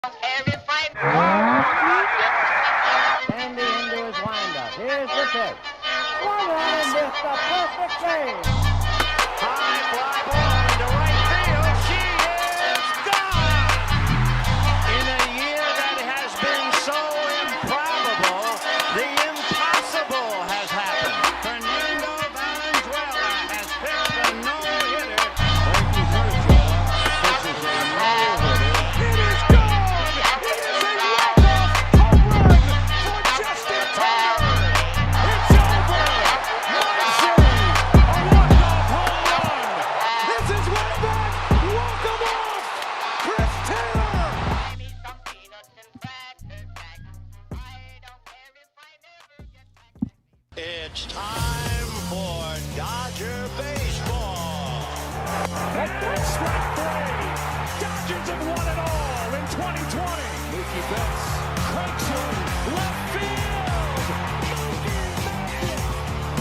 Sandy into his windup. Here's the pitch. Swung on and missed a perfect game. High fly ball into right field. She is gone. In a year that has been so improbable, the impossible has happened. Fernando Valenzuela has pitched a no-hitter. This is a no-hitter. It is gone. It is a walk-off home run for Justin Turner. It's over. Muncy, a walk-off home run. This is way back. Walk 'em off. Chris Taylor. It's time for Dodger baseball. At one strike three, Dodgers have won it all in 2020. Mookie Betts cranks him left field.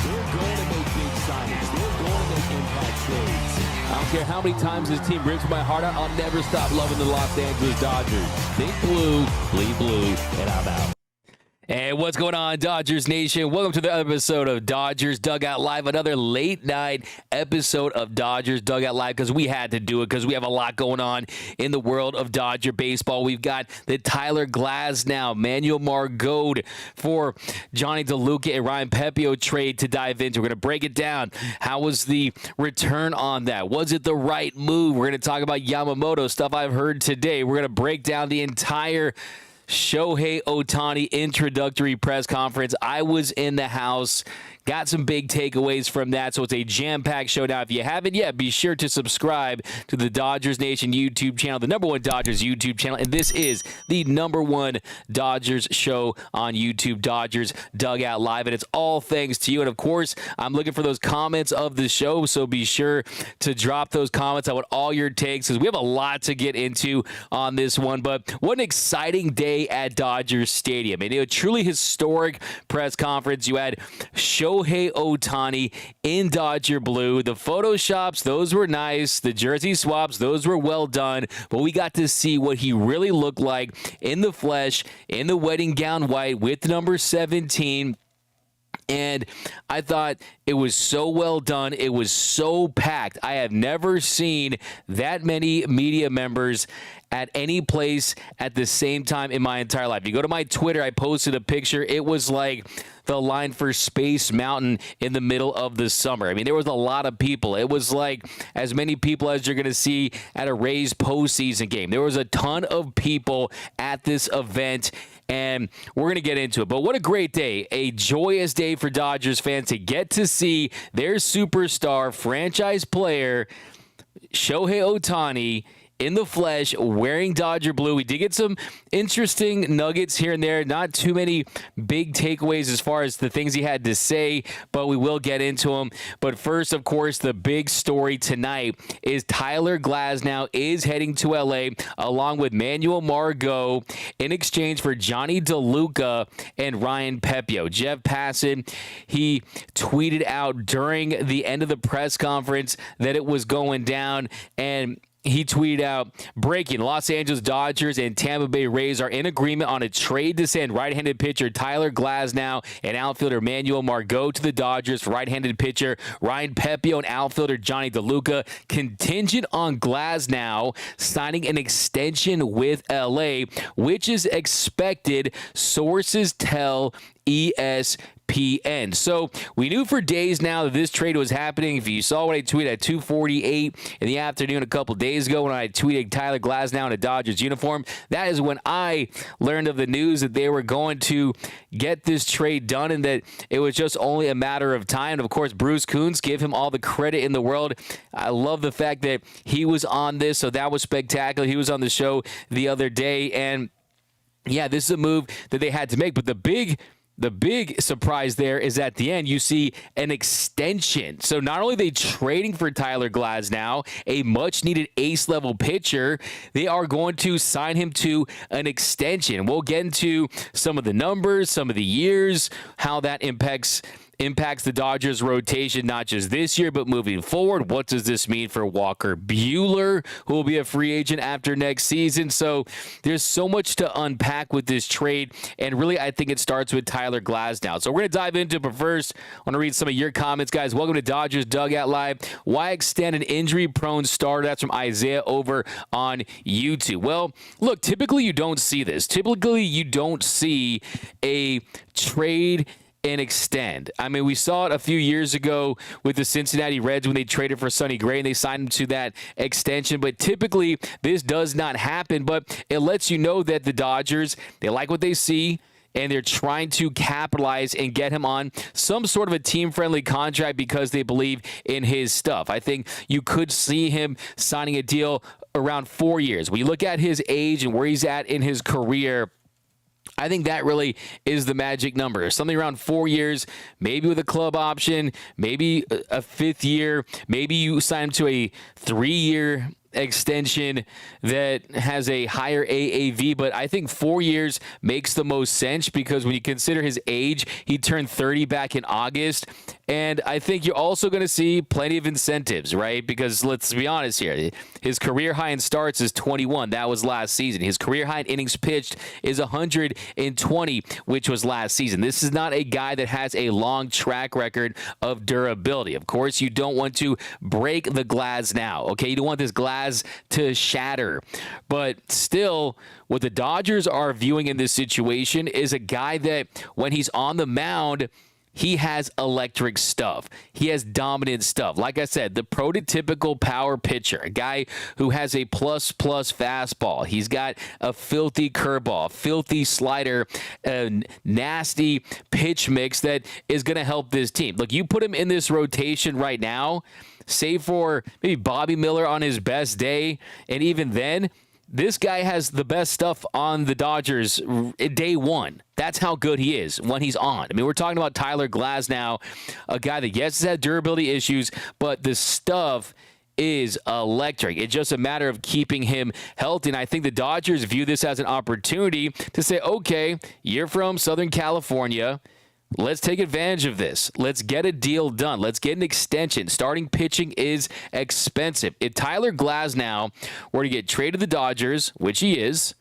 They're going to make big signings. They're going to make impact trades. I don't care how many times this team rips my heart out, I'll never stop loving the Los Angeles Dodgers. Think blue, bleed blue, and I'm out. Hey, what's going on, Dodgers Nation? Welcome to the episode of Dodgers Dugout Live, another late night episode of Dodgers Dugout Live because we had to do it because we have a lot going on in the world of Dodger baseball. We've got the Tyler Glasnow, Manuel Margot for Johnny DeLuca and Ryan Pepiot trade to dive into. We're going to break it down. How was the return on that? Was it the right move? We're going to talk about Yamamoto, stuff I've heard today. We're going to break down the entire Shohei Ohtani introductory press conference. I was in the house, got some big takeaways from that, so it's a jam-packed show. Now, if you haven't yet, be sure to subscribe to the Dodgers Nation YouTube channel, the number one Dodgers YouTube channel, and this is the number one Dodgers show on YouTube, Dodgers Dugout Live, and it's all thanks to you. And, of course, I'm looking for those comments of the show, so be sure to drop those comments. I want all your takes because we have a lot to get into on this one, but what an exciting day at Dodger Stadium. And a truly historic press conference. You had Shohei Ohtani in Dodger blue. The Photoshops, those were nice. The jersey swaps, those were well done. But we got to see what he really looked like in the flesh, in the wedding gown white with number 17. And I thought it was so well done. It was so packed. I have never seen that many media members at any place at the same time in my entire life. You go to my Twitter, I posted a picture. It was like the line for Space Mountain in the middle of the summer. I mean, there was a lot of people. It was like as many people as you're going to see at a Rays postseason game. There was a ton of people at this event, and we're going to get into it. But what a great day. A joyous day for Dodgers fans to get to see their superstar franchise player, Shohei Ohtani, in the flesh, wearing Dodger blue. We did get some interesting nuggets here and there. Not too many big takeaways as far as the things he had to say, but we will get into them. But first, of course, the big story tonight is Tyler Glasnow is heading to L.A. along with Manuel Margot in exchange for Johnny DeLuca and Ryan Pepiot. Jeff Passan, he tweeted out during the end of the press conference that it was going down, and he tweeted out, breaking, Los Angeles Dodgers and Tampa Bay Rays are in agreement on a trade to send right-handed pitcher Tyler Glasnow and outfielder Manuel Margot to the Dodgers for right-handed pitcher Ryan Pepiot and outfielder Johnny DeLuca, contingent on Glasnow signing an extension with LA, which is expected, sources tell ESPN. So we knew for days now that this trade was happening. If you saw what I tweeted at 2:48 in the afternoon a couple days ago when I tweeted Tyler Glasnow in a Dodgers uniform, that is when I learned of the news that they were going to get this trade done and that it was just only a matter of time. And of course, Bruce Kuntz, give him all the credit in the world. I love the fact that he was on this, so that was spectacular. He was on the show the other day, and yeah, this is a move that they had to make. But the big surprise there is at the end, you see an extension. So not only are they trading for Tyler Glasnow, a much-needed ace-level pitcher, they are going to sign him to an extension. We'll get into some of the numbers, some of the years, how that impacts impacts the Dodgers rotation, not just this year, but moving forward. What does this mean for Walker Buehler, who will be a free agent after next season? So there's so much to unpack with this trade, and really I think it starts with Tyler Glasnow. So we're going to dive into it, but first I want to read some of your comments, guys. Welcome to Dodgers Dugout Live. Why extend an injury-prone starter? That's from Isaiah over on YouTube. Well, look, typically you don't see this. Typically you don't see a trade and extend. I mean, we saw it a few years ago with the Cincinnati Reds when they traded for Sonny Gray and they signed him to that extension. But typically, this does not happen. But it lets you know that the Dodgers, they like what they see, and they're trying to capitalize and get him on some sort of a team-friendly contract because they believe in his stuff. I think you could see him signing a deal around 4 years. When you look at his age and where he's at in his career, I think that really is the magic number. Something around 4 years, maybe with a club option, maybe a fifth year, maybe you sign him to a 3-year extension that has a higher AAV, but I think 4 years makes the most sense because when you consider his age, he turned 30 back in August, and I think you're also going to see plenty of incentives, right? Because let's be honest here, his career high in starts is 21. That was last season. His career high in innings pitched is 120, which was last season. This is not a guy that has a long track record of durability. Of course, you don't want to break the glass now, okay? You don't want this glass to shatter. But still, what the Dodgers are viewing in this situation is a guy that when he's on the mound, he has electric stuff. He has dominant stuff. Like I said, the prototypical power pitcher, a guy who has a plus fastball. He's got a filthy curveball, a filthy slider, a nasty pitch mix that is going to help this team. Look, you put him in this rotation right now, save for maybe Bobby Miller on his best day, and even then, this guy has the best stuff on the Dodgers day one. That's how good he is when he's on. I mean, we're talking about Tyler Glasnow, a guy that, yes, has had durability issues, but the stuff is electric. It's just a matter of keeping him healthy. And I think the Dodgers view this as an opportunity to say, okay, you're from Southern California. Let's take advantage of this. Let's get a deal done. Let's get an extension. Starting pitching is expensive. If Tyler Glasnow were to get traded to the Dodgers, which he is,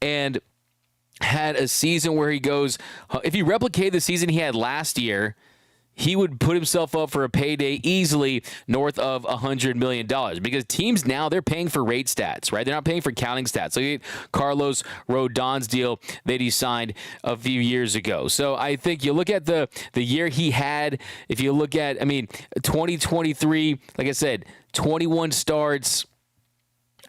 and had a season where he goes, if he replicated the season he had last year, he would put himself up for a payday easily north of $100 million because teams now, they're paying for rate stats, right? They're not paying for counting stats. Look at Carlos Rodon's deal that he signed a few years ago. So I think you look at the year he had, if you look at, 2023, like I said, 21 starts.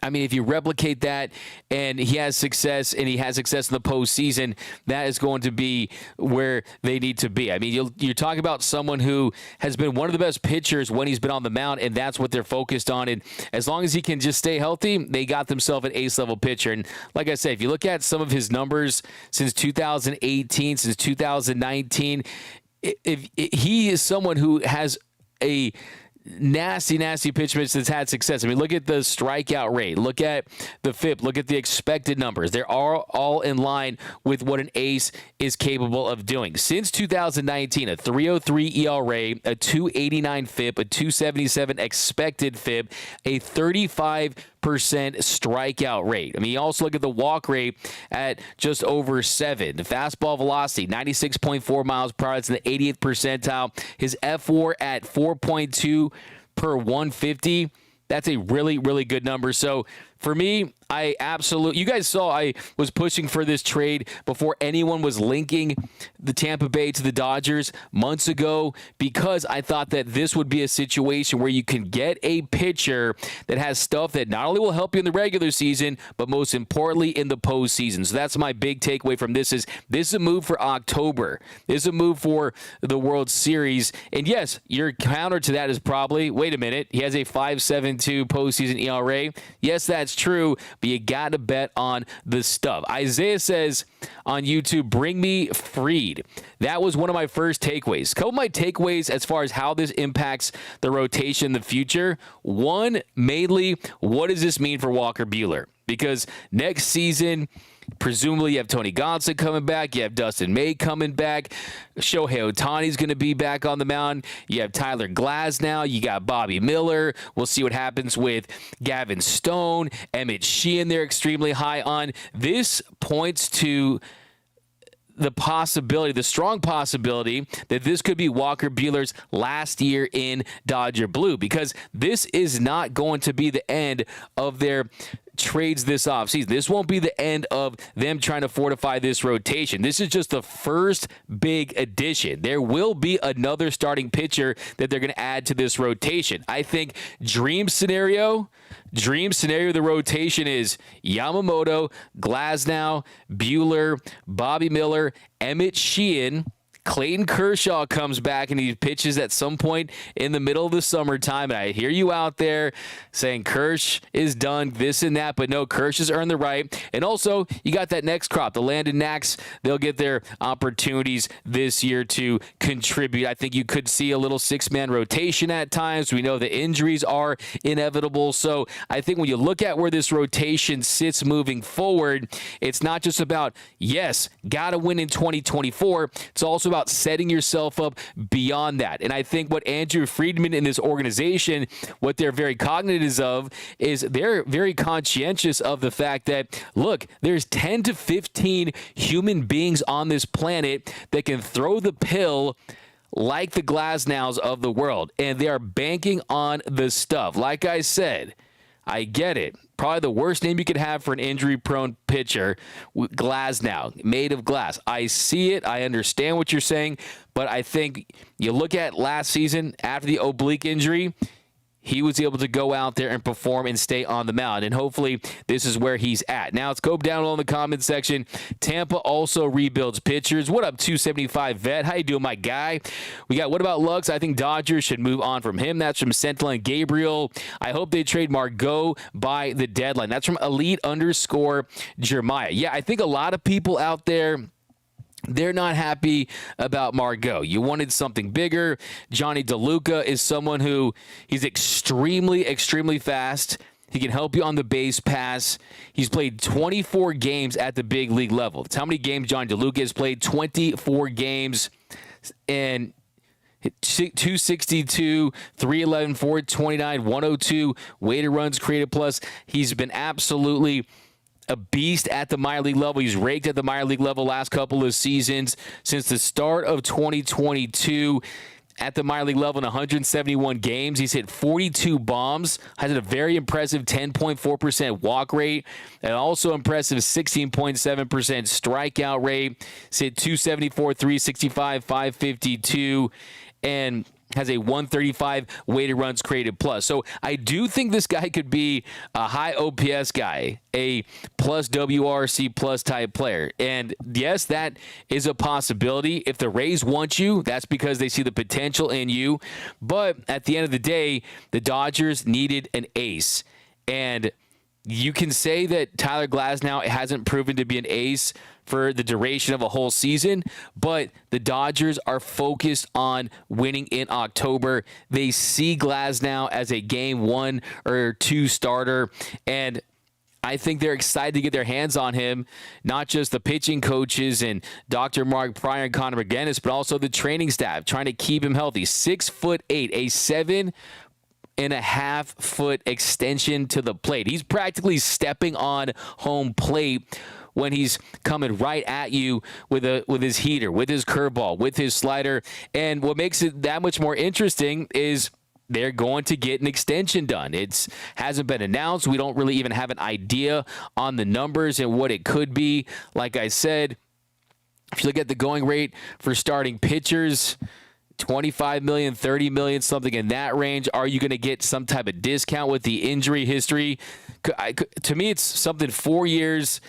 I mean, if you replicate that and he has success in the postseason, that is going to be where they need to be. I mean, you're talking about someone who has been one of the best pitchers when he's been on the mound, and that's what they're focused on. And as long as he can just stay healthy, they got themselves an ace-level pitcher. And like I said, if you look at some of his numbers since 2018, since 2019, if he is someone who has a nasty pitch mix that's had success. I mean, look at the strikeout rate. Look at the FIP. Look at the expected numbers. They're all in line with what an ace is capable of doing. Since 2019, a 3.03 ERA, a 2.89 FIP, a 2.77 expected FIP, a 35% strikeout rate. I mean, you also look at the walk rate at just over 7. The fastball velocity, 96.4 miles per hour. That's in the 88th percentile. His F4 at 4.2 per 150. That's a really good number. So for me, you guys saw I was pushing for this trade before anyone was linking the Tampa Bay to the Dodgers months ago because I thought that this would be a situation where you can get a pitcher that has stuff that not only will help you in the regular season, but most importantly in the postseason. So that's my big takeaway from this is a move for October. This is a move for the World Series. And yes, your counter to that is probably, wait a minute, he has a 5.72 postseason ERA. Yes, that's true, but you got to bet on the stuff. Isaiah says on YouTube, bring me Freed. That was one of my first takeaways. A couple of my takeaways as far as how this impacts the rotation in the future. One, mainly, what does this mean for Walker Buehler? Because next season, Presumably, you have Tony Gonsolin coming back. You have Dustin May coming back. Shohei Ohtani's going to be back on the mound. You have Tyler Glasnow. You got Bobby Miller. We'll see what happens with Gavin Stone. Emmett Sheehan, they're extremely high on. This points to the possibility, the strong possibility, that this could be Walker Buehler's last year in Dodger Blue, because this is not going to be the end of their trades this offseason. This won't be the end of them trying to fortify this rotation. This is just the first big addition. There will be another starting pitcher that they're going to add to this rotation. I think dream scenario, the rotation is Yamamoto, Glasnow, Buehler, Bobby Miller, Emmett Sheehan. Clayton Kershaw comes back and he pitches at some point in the middle of the summertime. And I hear you out there saying Kersh is done, this and that. But no, Kersh has earned the right. And also, you got that next crop, the Landon Knacks. They'll get their opportunities this year to contribute. I think you could see a little six-man rotation at times. We know the injuries are inevitable. So I think when you look at where this rotation sits moving forward, it's not just about, yes, got to win in 2024. It's also about setting yourself up beyond that. And I think what Andrew Friedman in this organization, what they're very cognizant of, is they're very conscientious of the fact that, look, there's 10 to 15 human beings on this planet that can throw the pill like the Glasnows of the world. And they are banking on the stuff. Like I said, I get it. Probably the worst name you could have for an injury-prone pitcher, Glasnow, made of glass. I see it. I understand what you're saying. But I think you look at last season after the oblique injury, he was able to go out there and perform and stay on the mound. And hopefully this is where he's at. Now let's go down in the comment section. Tampa also rebuilds pitchers. What up, 275 vet? How you doing, my guy? We got, what about Lux? I think Dodgers should move on from him. That's from Sentinel and Gabriel. I hope they trade Margot by the deadline. That's from Elite_Jeremiah. Yeah, I think a lot of people out there, they're not happy about Margot. You wanted something bigger. Johnny DeLuca is someone who, he's extremely, extremely fast. He can help you on the base pass. He's played 24 games at the big league level. That's how many games Johnny DeLuca has played. 24 games. And 262, 311, 429, 102 weighted runs created plus. He's been absolutely a beast at the minor league level. He's raked at the minor league level last couple of seasons. Since the start of 2022, at the minor league level in 171 games, he's hit 42 bombs, has a very impressive 10.4% walk rate, and also impressive 16.7% strikeout rate. He's hit 274, 365, 552, and has a 135 weighted runs created plus. So I do think this guy could be a high OPS guy, a plus WRC plus type player. And yes, that is a possibility. If the Rays want you, that's because they see the potential in you. But at the end of the day, the Dodgers needed an ace. And you can say that Tyler Glasnow hasn't proven to be an ace for the duration of a whole season, but the Dodgers are focused on winning in October. They see Glasnow as a game 1 or 2 starter, and I think they're excited to get their hands on him, not just the pitching coaches and Dr. Mark Pryor and Connor McGinnis, but also the training staff trying to keep him healthy. 6'8", a 7.5 foot extension to the plate. He's practically stepping on home plate when he's coming right at you with his heater, with his curveball, with his slider. And what makes it that much more interesting is they're going to get an extension done. It hasn't been announced. We don't really even have an idea on the numbers and what it could be. Like I said, if you look at the going rate for starting pitchers, $25 million, $30 million, something in that range. Are you going to get some type of discount with the injury history? To me, it's something 4 years,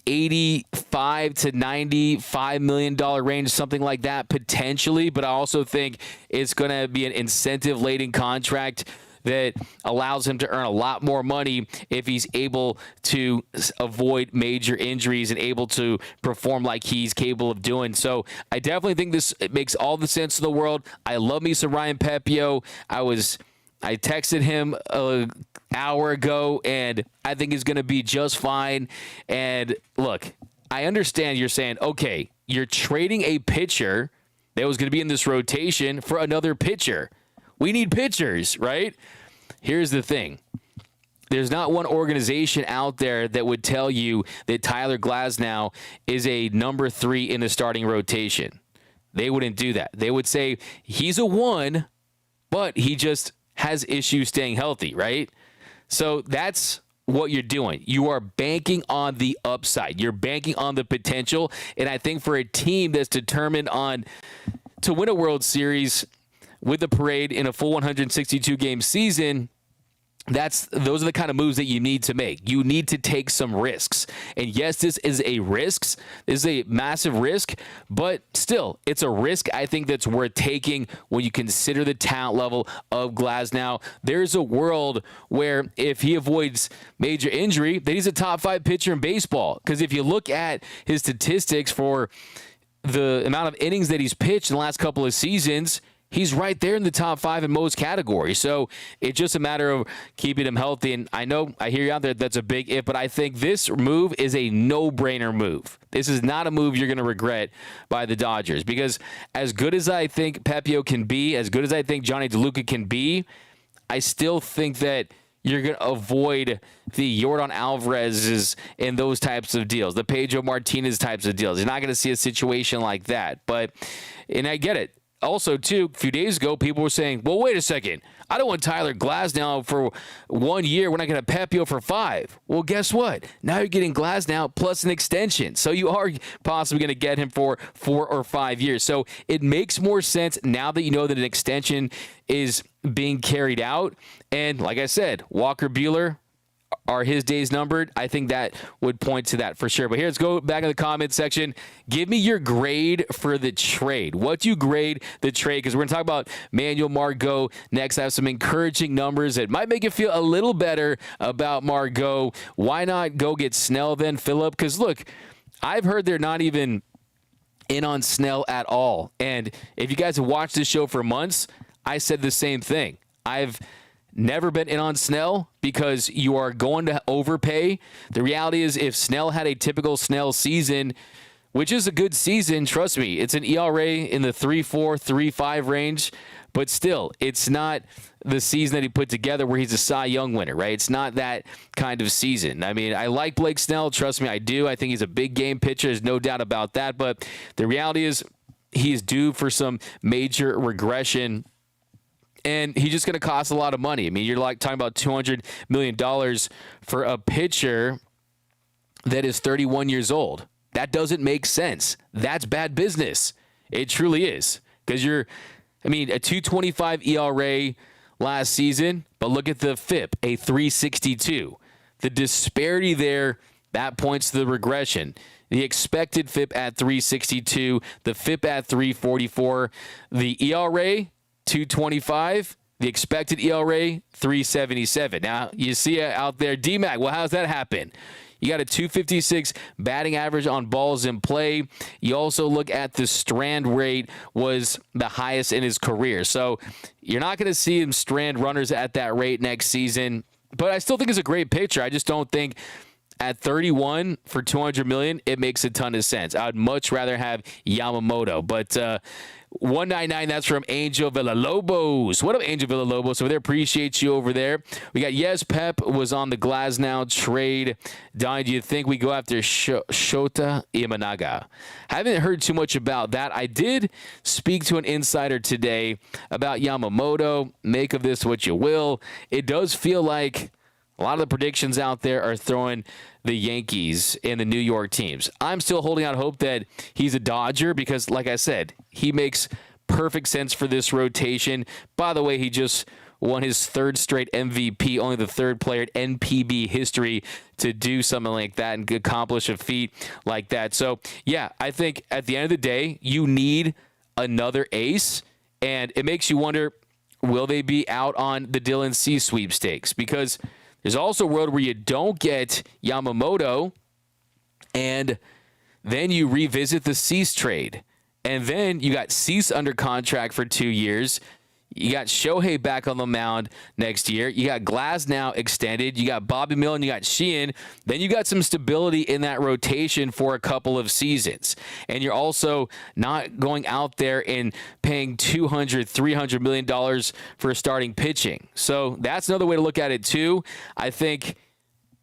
$85 to $95 million range, something like that potentially. But I also think it's going to be an incentive-laden contract that allows him to earn a lot more money if he's able to avoid major injuries and able to perform like he's capable of doing. So I definitely think this makes all the sense in the world. I love me some Ryan Pepio. I was I texted him an hour ago, and I think he's going to be just fine. And look, I understand you're saying, okay, you're trading a pitcher that was going to be in this rotation for another pitcher. We need pitchers, right? Here's the thing. There's not one organization out there that would tell you that Tyler Glasnow is a number 3 in the starting rotation. They wouldn't do that. They would say he's a 1, but he just has issues staying healthy, right? So that's what you're doing. You are banking on the upside. You're banking on the potential. And I think for a team that's determined on to win a World Series with the parade in a full 162 game season, those are the kind of moves that you need to make. You need to take some risks. And yes, this is a risk. This is a massive risk, but still, it's a risk I think that's worth taking when you consider the talent level of Glasnow. There's a world where if he avoids major injury, that he's a top 5 pitcher in baseball. Because if you look at his statistics for the amount of innings that he's pitched in the last couple of seasons, he's right there in the top 5 in most categories. So it's just a matter of keeping him healthy. And I know, I hear you out there, that's a big if, but I think this move is a no-brainer move. This is not a move you're going to regret by the Dodgers, because as good as I think Pepio can be, as good as I think Johnny DeLuca can be, I still think that you're going to avoid the Yordan Alvarez's and those types of deals, the Pedro Martinez types of deals. You're not going to see a situation like that. And I get it. Also, too, a few days ago, people were saying, well, wait a second. I don't want Tyler Glasnow for 1 year. We're not going to Pepio for 5. Well, guess what? Now you're getting Glasnow plus an extension. So you are possibly going to get him for 4 or 5 years. So it makes more sense now that you know that an extension is being carried out. And like I said, Walker Buehler, are his days numbered? I think that would point to that for sure. But here, let's go back in the comment section. Give me your grade for the trade. What do you grade the trade? Because we're going to talk about Manuel, Margot next. I have some encouraging numbers that might make you feel a little better about Margot. Why not go get Snell then, Phillip? Because look, I've heard they're not even in on Snell at all. And if you guys have watched this show for months, I said the same thing. I've never been in on Snell because you are going to overpay. The reality is if Snell had a typical Snell season, which is a good season, trust me, it's an ERA in the 3.4, 3.5 range, but still, it's not the season that he put together where he's a Cy Young winner, right? It's not that kind of season. I mean, I like Blake Snell. Trust me, I do. I think he's a big game pitcher. There's no doubt about that. But the reality is he's due for some major regression. And he's just going to cost a lot of money. I mean, you're like talking about $200 million for a pitcher that is 31 years old. That doesn't make sense. That's bad business. It truly is. Because a 2.25 ERA last season, but look at the FIP, a 3.62. The disparity there, that points to the regression. The expected FIP at 3.62, the FIP at 3.44, the ERA 2.25, the expected ERA 3.77. Now, you see out there, D-Mac, well, how's that happen? You got a 256 batting average on balls in play. You also look at the strand rate was the highest in his career. So you're not going to see him strand runners at that rate next season. But I still think he's a great pitcher. I just don't think at 31 for $200 million, it makes a ton of sense. I would much rather have Yamamoto. But 199, that's from Angel Villalobos. What up, Angel Villalobos? Over there, appreciate you over there. We got Yes Pep was on the Glasnow trade. Donnie, do you think we go after Shota Imanaga? Haven't heard too much about that. I did speak to an insider today about Yamamoto. Make of this what you will. It does feel like a lot of the predictions out there are throwing the Yankees and the New York teams. I'm still holding out hope that he's a Dodger because, like I said, he makes perfect sense for this rotation. By the way, he just won his 3rd straight MVP, only the 3rd player in NPB history to do something like that and accomplish a feat like that. So, yeah, I think at the end of the day, you need another ace, and it makes you wonder, will they be out on the Dylan C sweepstakes? Because there's also a world where you don't get Yamamoto, and then you revisit the Cease trade. And then you got Cease under contract for 2 years. You got Shohei back on the mound next year. You got Glasnow extended. You got Bobby Millen. You got Sheehan. Then you got some stability in that rotation for a couple of seasons. And you're also not going out there and paying $200, $300 million for starting pitching. So that's another way to look at it, too. I think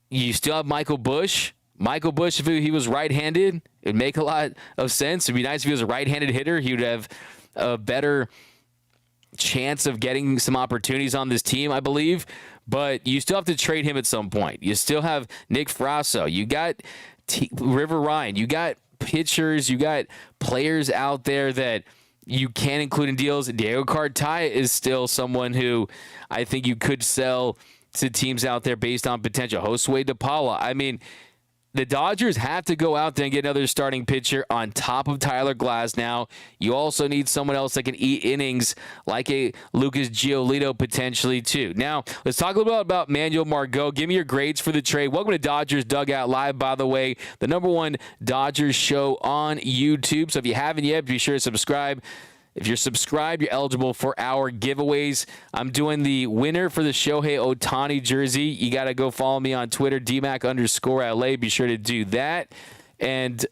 you still have Michael Busch. Michael Busch, if he was right-handed, it would make a lot of sense. It would be nice if he was a right-handed hitter. He would have a better chance of getting some opportunities on this team, I believe, but you still have to trade him at some point. You still have Nick Frasso. You got River Ryan. You got pitchers. You got players out there that you can include in deals. Diego Cartaya is still someone who I think you could sell to teams out there based on potential. Josue DePaula. I mean, the Dodgers have to go out there and get another starting pitcher on top of Tyler Glasnow. You also need someone else that can eat innings like a Lucas Giolito potentially too. Now, let's talk a little bit about Manuel Margot. Give me your grades for the trade. Welcome to Dodgers Dugout Live, by the way, the #1 Dodgers show on YouTube. So if you haven't yet, be sure to subscribe. If you're subscribed, you're eligible for our giveaways. I'm doing the winner for the Shohei Ohtani jersey. You got to go follow me on Twitter, DMAC_LA. Be sure to do that. And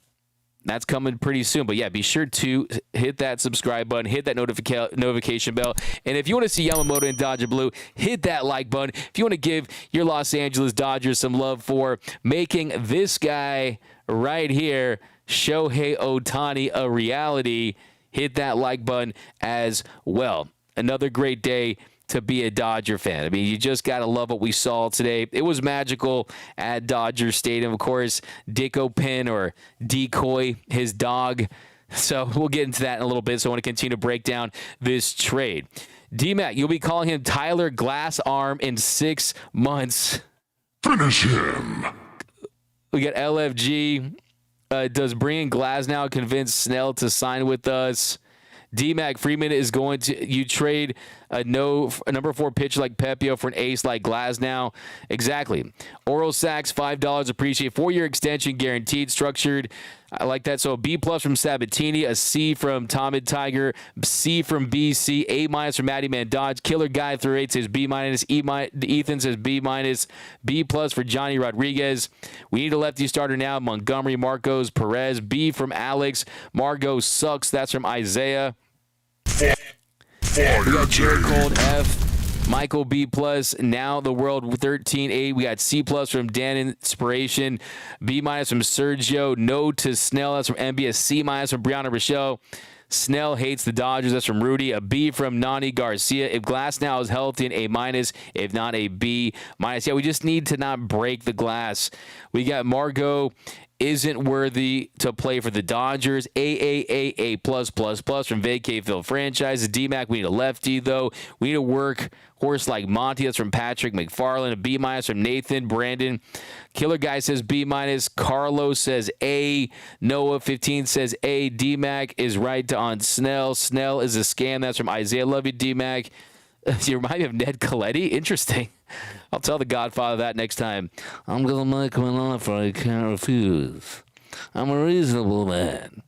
that's coming pretty soon. But, yeah, be sure to hit that subscribe button, hit that notification bell. And if you want to see Yamamoto in Dodger Blue, hit that like button. If you want to give your Los Angeles Dodgers some love for making this guy right here, Shohei Ohtani, a reality, hit that like button as well. Another great day to be a Dodger fan. I mean, you just got to love what we saw today. It was magical at Dodger Stadium. Of course, Dick O'Pin, or Decoy, his dog. So we'll get into that in a little bit. So I want to continue to break down this trade. D-Mac, you'll be calling him Tyler Glass Arm in 6 months. Finish him. We got LFG. Does bringing Glasnow convince Snell to sign with us? D-Mac Freeman is going to, you trade a number 4 pitcher like Pepio for an ace like Glasnow. Exactly. Oral Sacks, $5. Appreciate 4-year extension guaranteed, structured. I like that. So a B+ from Sabatini, a C from Tomid Tiger, C from BC, A- from Matty Man Dodge. Killer Guy through 8 says B-. Ethan says B-. B+ for Johnny Rodriguez. We need a lefty starter now. Montgomery, Marcos, Perez. B from Alex. Margot sucks. That's from Isaiah. We got Jared Cold, F. Michael, B+. Now the world, 13-8. We got C+ from Dan Inspiration. B- from Sergio. No to Snell. That's from MB. A C- from Brianna Rochelle. Snell hates the Dodgers. That's from Rudy. A B from Nani Garcia. If Glasnow is healthy, an A-. If not, a B-. Yeah, we just need to not break the glass. We got Margot isn't worthy to play for the Dodgers. A+++ from Vacaville Franchise. D-Mac, we need a lefty, though. We need a workhorse like Monty. That's from Patrick McFarland. A B- from Nathan. Brandon. Killer Guy says B-. Carlos says A. Noah 15 says A. D-Mac is right on Snell. Snell is a scam. That's from Isaiah. Love you, D-Mac. You remind me of Ned Coletti. Interesting. I'll tell the Godfather that next time. I'm going to make him an offer I can't refuse. I'm a reasonable man.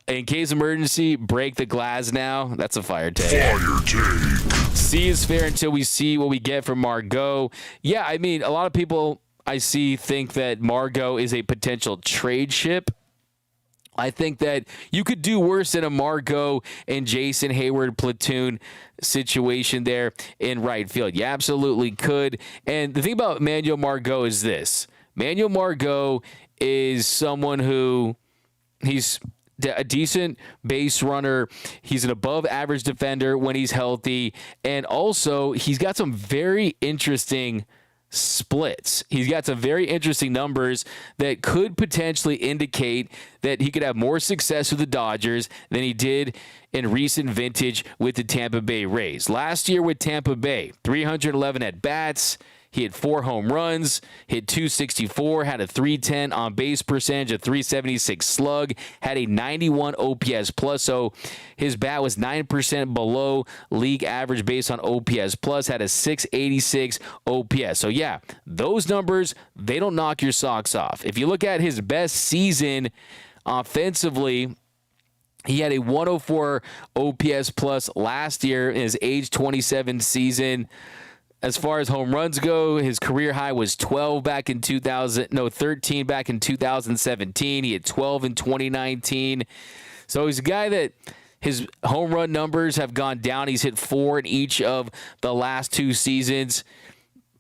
In case of emergency, break the glass now. That's a fire take. Fire take. C is fair until we see what we get from Margot. Yeah, I mean, a lot of people I see think that Margot is a potential trade ship. I think that you could do worse than a Margot and Jason Hayward platoon situation there in right field. You absolutely could. And the thing about Manuel Margot is this. Manuel Margot is someone who he's a decent base runner. He's an above average defender when he's healthy. And also, he's got some very interesting splits. He's got some very interesting numbers that could potentially indicate that he could have more success with the Dodgers than he did in recent vintage with the Tampa Bay Rays. Last year with Tampa Bay, 311 at-bats. He had 4 home runs, hit 264, had a 310 on base percentage, a 376 slug, had a 91 OPS plus. So his bat was 9% below league average based on OPS plus, had a 686 OPS. So yeah, those numbers, they don't knock your socks off. If you look at his best season offensively, He had a 104 OPS plus last year in his age 27 season. As far as home runs go, his career high was 13 back in 2017. He had 12 in 2019. So he's a guy that his home run numbers have gone down. He's hit 4 in each of the last 2 seasons.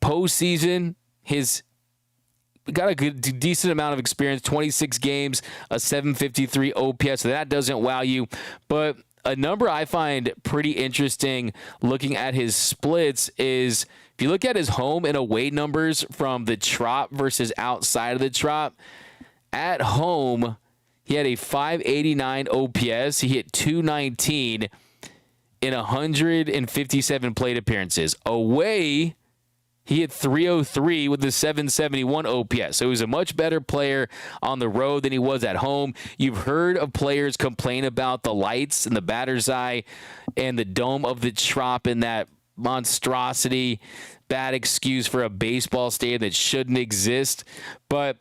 Postseason, he's got a decent amount of experience, 26 games, a 753 OPS. So that doesn't wow you. But a number I find pretty interesting looking at his splits is if you look at his home and away numbers from the Trop versus outside of the Trop, at home, he had a 589 OPS. He hit 219 in 157 plate appearances. Away, he hit 303 with the 771 OPS. So he was a much better player on the road than he was at home. You've heard of players complain about the lights and the batter's eye and the dome of the Trop and that monstrosity, bad excuse for a baseball stadium that shouldn't exist. But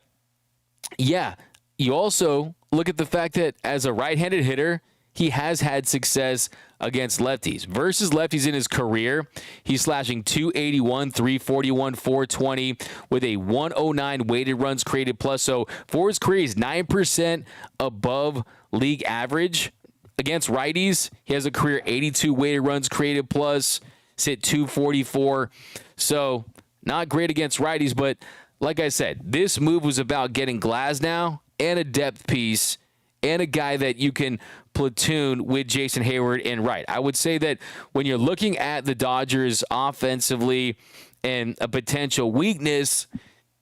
yeah, you also look at the fact that as a right-handed hitter, he has had success against lefties. Versus lefties in his career, he's slashing 281, 341, 420 with a 109 weighted runs created plus. So for his career, he's 9% above league average. Against righties, he has a career 82 weighted runs created plus. He's hit 244. So not great against righties, but like I said, this move was about getting Glasnow and a depth piece and a guy that you can platoon with Jason Hayward in right. I would say that when you're looking at the Dodgers offensively and a potential weakness,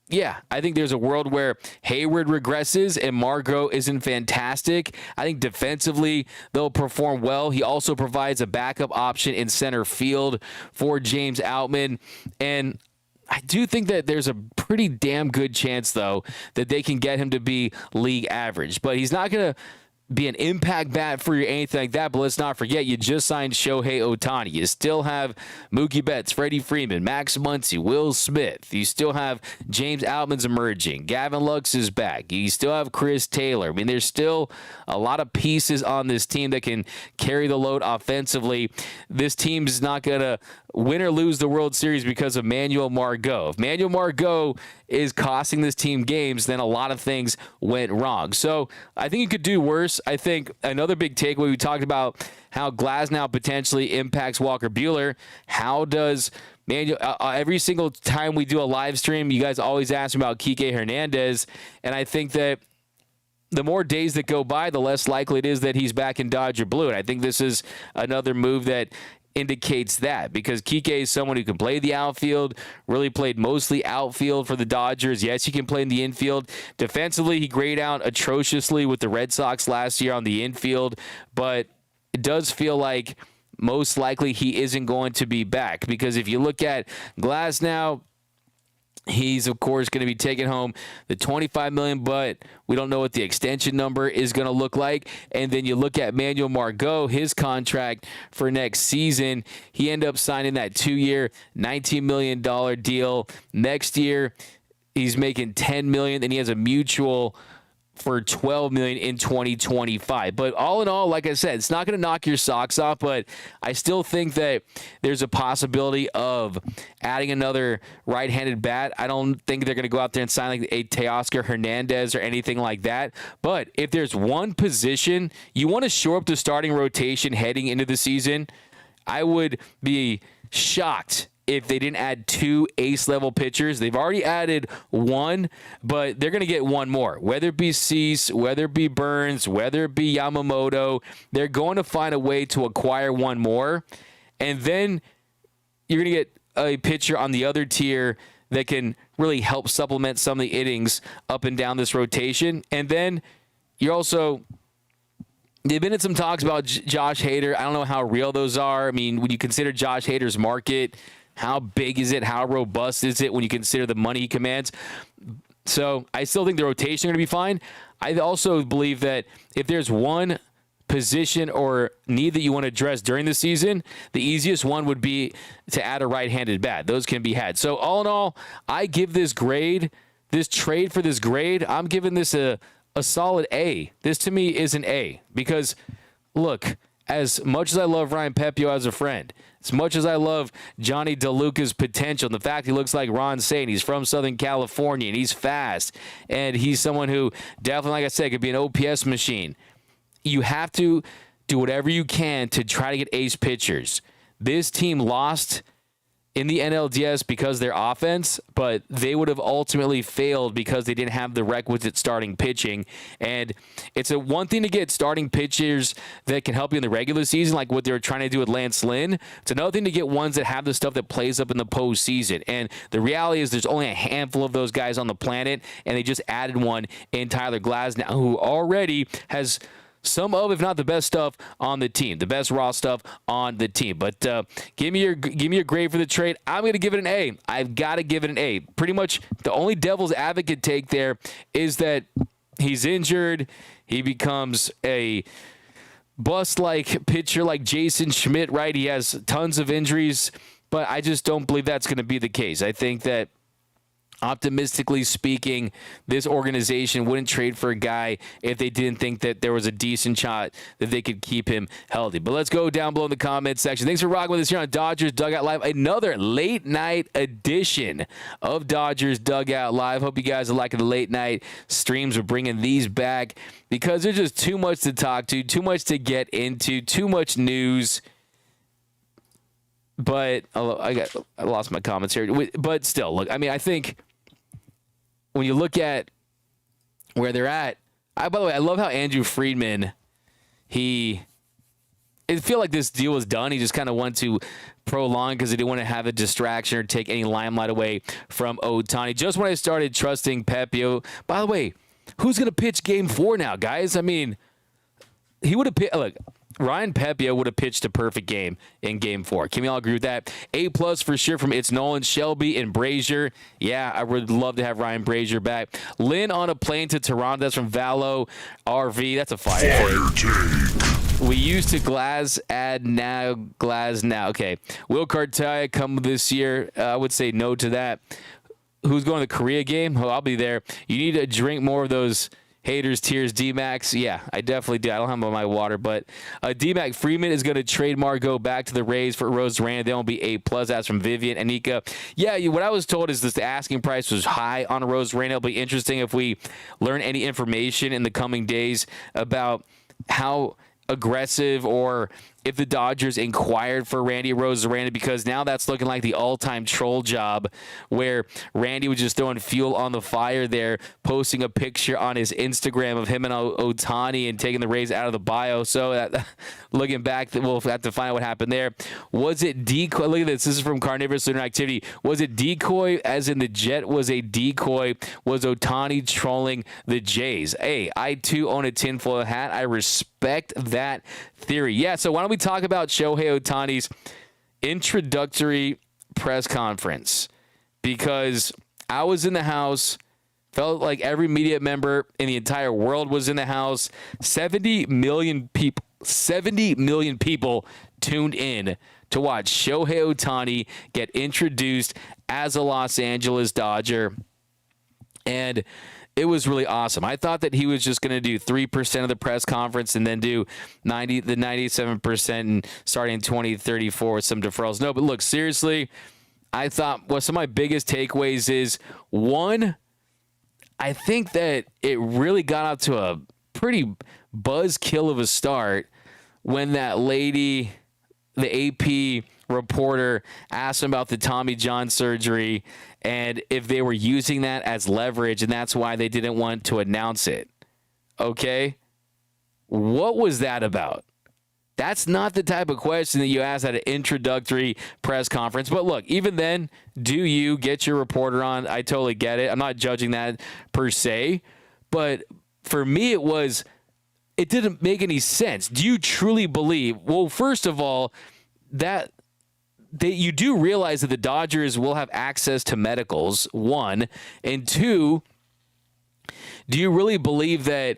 yeah, I think there's a world where Hayward regresses and Margot isn't fantastic. I think defensively they'll perform well. He also provides a backup option in center field for James Outman. And I do think that there's a pretty damn good chance, though, that they can get him to be league average. But he's not going to be an impact bat for you or anything like that. But let's not forget, you just signed Shohei Ohtani. You still have Mookie Betts, Freddie Freeman, Max Muncy, Will Smith. You still have James Outman's emerging. Gavin Lux is back. You still have Chris Taylor. I mean, there's still a lot of pieces on this team that can carry the load offensively. This team is not going to win or lose the World Series because of Manuel Margot. If Manuel Margot is costing this team games, then a lot of things went wrong. So I think you could do worse. I think another big takeaway, we talked about how Glasnow potentially impacts Walker Buehler. How does Manuel, every single time we do a live stream, you guys always ask me about Kike Hernandez, and I think that the more days that go by, the less likely it is that he's back in Dodger blue. And I think this is another move that indicates that, because Kike is someone who can play the outfield, really played mostly outfield for the Dodgers. Yes, he can play in the infield. Defensively, he grayed out atrociously with the Red Sox last year on the infield, but it does feel like most likely he isn't going to be back, because if you look at Glasnow, he's, of course, going to be taking home the $25 million, but we don't know what the extension number is going to look like. And then you look at Manuel Margot, his contract for next season. He ended up signing that 2-year, $19 million deal. Next year, he's making $10 million, and he has a mutual for $12 million in 2025. But all in all, like I said, it's not going to knock your socks off, but I still think that there's a possibility of adding another right-handed bat. I don't think they're going to go out there and sign like a Teoscar Hernandez or anything like that. But if there's one position you want to shore up the starting rotation heading into the season, I would be shocked if they didn't add 2 ace-level pitchers. They've already added 1, but they're going to get 1 more. Whether it be Cease, whether it be Burns, whether it be Yamamoto, they're going to find a way to acquire 1 more. And then you're going to get a pitcher on the other tier that can really help supplement some of the innings up and down this rotation. And then you're also... They've been in some talks about Josh Hader. I don't know how real those are. I mean, when you consider Josh Hader's market, how big is it? How robust is it when you consider the money he commands? So I still think the rotation is going to be fine. I also believe that if there's one position or need that you want to address during the season, the easiest one would be to add a right-handed bat. Those can be had. So all in all, I give this grade, this trade for this grade, I'm giving this a solid A. This to me is an A, because look, as much as I love Ryan Pepiot as a friend, as much as I love Johnny DeLuca's potential, and the fact he looks like Ron Saint, he's from Southern California, and he's fast, and he's someone who definitely, like I said, could be an OPS machine. You have to do whatever you can to try to get ace pitchers. This team lost in the NLDS because of their offense, but they would have ultimately failed because they didn't have the requisite starting pitching. And it's a one thing to get starting pitchers that can help you in the regular season, like what they were trying to do with Lance Lynn. It's another thing to get ones that have the stuff that plays up in the postseason. And the reality is there's only a handful of those guys on the planet, and they just added one in Tyler Glasnow, who already has some of, if not the best stuff on the team, the best raw stuff on the team. But give me your grade for the trade. I'm going to give it an A. I've got to give it an A. Pretty much the only devil's advocate take there is that he's injured. He becomes a bust-like pitcher like Jason Schmidt, right? He has tons of injuries, but I just don't believe that's going to be the case. I think that, optimistically speaking, this organization wouldn't trade for a guy if they didn't think that there was a decent shot that they could keep him healthy. But let's go down below in the comments section. Thanks for rocking with us here on Dodgers Dugout Live. Another late night edition of Dodgers Dugout Live. Hope you guys are liking the late night streams. We're bringing these back because there's just too much to talk to, too much to get into, too much news. But I lost my comments here. But still, look, I mean, I think when you look at where they're at, by the way, I love how Andrew Friedman, it feel like this deal was done. He just kind of wanted to prolong because he didn't want to have a distraction or take any limelight away from Ohtani. Just when I started trusting Pepiot, by the way, who's going to pitch Game 4 now, guys? I mean, he would have look. Ryan Pepiot would have pitched a perfect game in Game 4. Can we all agree with that? A+ for sure from It's Nolan, Shelby, and Brazier. Yeah, I would love to have Ryan Brazier back. Lynn on a plane to Toronto. That's from Valo RV. That's a fire take. We used to Glasnow. Okay. Will Cartaya come this year? I would say no to that. Who's going to the Korea game? Oh, I'll be there. You need to drink more of those Haters, Tears, D-Max. Yeah, I definitely do. I don't have them on my water, but D-Mac Freeman is going to trade Margot back to the Rays for Rose Rand. They will be A+. That's from Vivian. Anika. Yeah, what I was told is that the asking price was high on Rose Rand. It'll be interesting if we learn any information in the coming days about how aggressive or if the Dodgers inquired for Randy Arozarena, because now that's looking like the all-time troll job where Randy was just throwing fuel on the fire there, posting a picture on his Instagram of him and Ohtani and taking the Rays out of the bio. So looking back, we'll have to find out what happened there. Was it decoy? Look at this. This is from Carnivorous Lunar Activity. Was it decoy as in the Jet was a decoy? Was Ohtani trolling the Jays? Hey, I too own a tinfoil hat. I respect that theory. Yeah, so why don't we talk about Shohei Ohtani's introductory press conference? Because I was in the house, felt like every media member in the entire world was in the house. 70 million people tuned in to watch Shohei Ohtani get introduced as a Los Angeles Dodger. And it was really awesome. I thought that he was just going to do 3% of the press conference and then do the 97% and starting in 2034 with some deferrals. No, but look, seriously, I thought some of my biggest takeaways is, one, I think that it really got out to a pretty buzzkill of a start when that lady, the AP reporter, asked him about the Tommy John surgery and if they were using that as leverage, and that's why they didn't want to announce it. Okay? What was that about? That's not the type of question that you ask at an introductory press conference. But look, even then, do you get your reporter on? I totally get it. I'm not judging that per se. But for me, it didn't make any sense. Do you truly believe? Well, first of all, that you do realize that the Dodgers will have access to medicals, one. And two, do you really believe that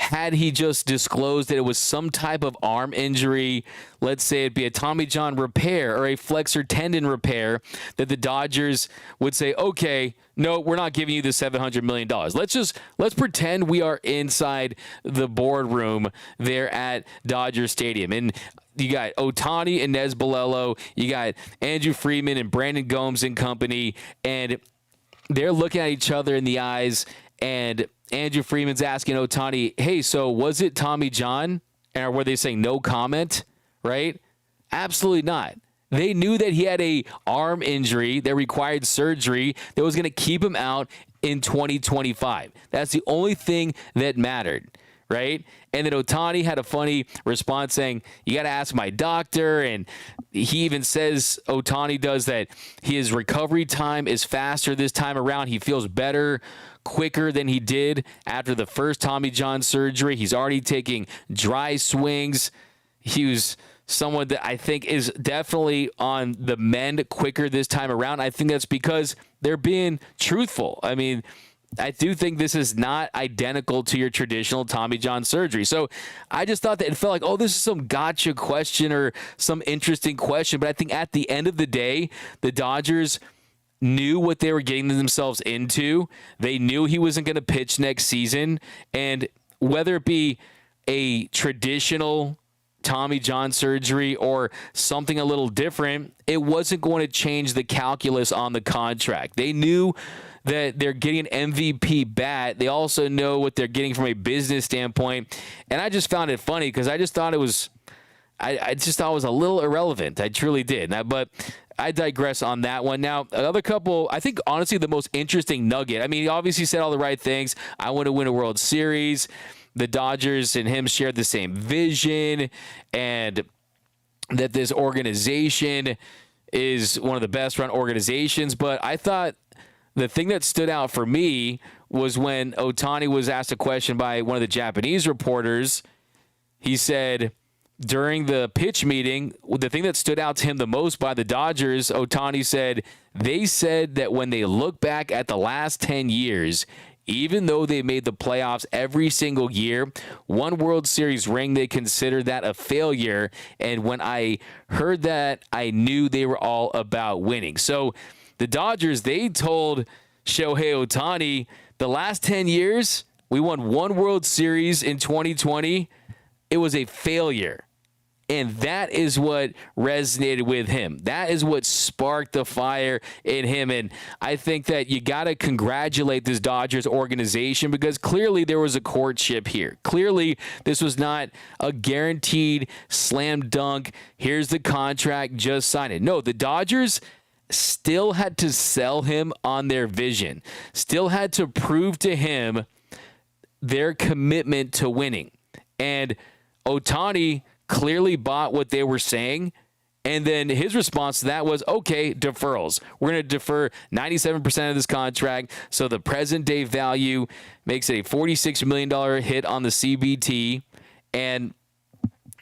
had he just disclosed that it was some type of arm injury, let's say it'd be a Tommy John repair or a flexor tendon repair, that the Dodgers would say, okay, no, we're not giving you the $700 million. Let's pretend we are inside the boardroom there at Dodger Stadium. And you got Ohtani and Nez Bolello. You got Andrew Friedman and Brandon Gomes and company. And they're looking at each other in the eyes, and Andrew Friedman's asking Ohtani, hey, so was it Tommy John? And were they saying no comment, right? Absolutely not. They knew that he had a arm injury that required surgery that was going to keep him out in 2025. That's the only thing that mattered, right? And then Ohtani had a funny response saying, you got to ask my doctor. And he even says, Ohtani does, that his recovery time is faster this time around. He feels better quicker than he did after the first Tommy John surgery. He's already taking dry swings. He was someone that I think is definitely on the mend quicker this time around. I think that's because they're being truthful. I mean, I do think this is not identical to your traditional Tommy John surgery. So I just thought that it felt like, oh, this is some gotcha question or some interesting question. But I think at the end of the day, the Dodgers knew what they were getting themselves into. They knew he wasn't going to pitch next season. And whether it be a traditional Tommy John surgery or something a little different, it wasn't going to change the calculus on the contract. They knew that they're getting an MVP bat. They also know what they're getting from a business standpoint. And I just found it funny because I just thought it was, I just thought it was a little irrelevant. I truly did. But I digress on that one. Now, another couple, I think honestly the most interesting nugget. I mean, he obviously said all the right things. I want to win a World Series. The Dodgers and him shared the same vision, and that this organization is one of the best run organizations. But I thought the thing that stood out for me was when Ohtani was asked a question by one of the Japanese reporters. He said during the pitch meeting, the thing that stood out to him the most by the Dodgers, Ohtani said, they said that when they look back at the last 10 years, even though they made the playoffs every single year, one World Series ring, they consider that a failure. And when I heard that, I knew they were all about winning. So the Dodgers, they told Shohei Ohtani, the last 10 years, we won one World Series in 2020. It was a failure. And that is what resonated with him. That is what sparked the fire in him. And I think that you got to congratulate this Dodgers organization, because clearly there was a courtship here. Clearly this was not a guaranteed slam dunk. Here's the contract, just sign it. No, the Dodgers still had to sell him on their vision, still had to prove to him their commitment to winning. And Ohtani clearly bought what they were saying. And then his response to that was, okay, deferrals. We're going to defer 97% of this contract. So the present day value makes it a $46 million hit on the CBT. And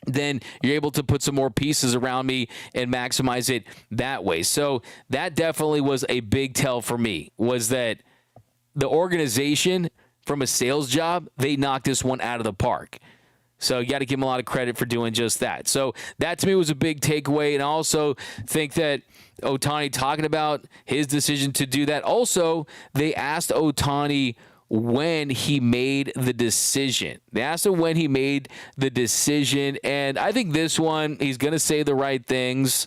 then you're able to put some more pieces around me and maximize it that way. So that definitely was a big tell for me, was that the organization, from a sales job, they knocked this one out of the park. So you got to give him a lot of credit for doing just that. So that to me was a big takeaway. And I also think that Ohtani, talking about his decision to do that, also they asked Ohtani when he made the decision. They asked him when he made the decision. And I think this one, he's going to say the right things,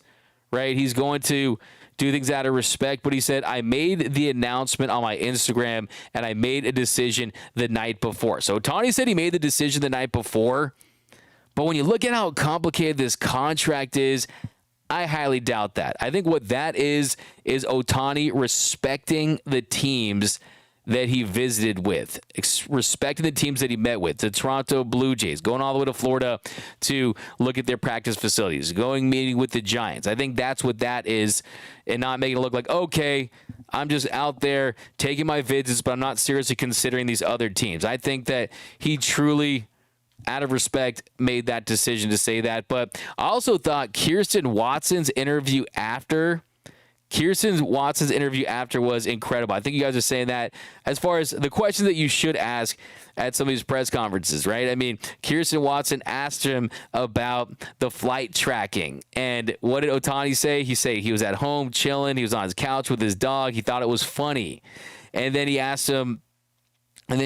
right? He's going to do things out of respect, but he said, I made the announcement on my Instagram and I made a decision the night before. So Ohtani said he made the decision the night before, but when you look at how complicated this contract is, I highly doubt that. I think what that is Ohtani respecting the teams that he visited with, respecting the teams that he met with, the Toronto Blue Jays, going all the way to Florida to look at their practice facilities, meeting with the Giants. I think that's what that is, and not making it look like, okay, I'm just out there taking my visits, but I'm not seriously considering these other teams. I think that he truly, out of respect, made that decision to say that. But I also thought Kirsten Watson's interview after Kirsten Watson's interview after was incredible. I think you guys are saying that as far as the questions that you should ask at some of these press conferences, right? I mean, Kirsten Watson asked him about the flight tracking. And what did Ohtani say? He was at home chilling. He was on his couch with his dog. He thought it was funny. And then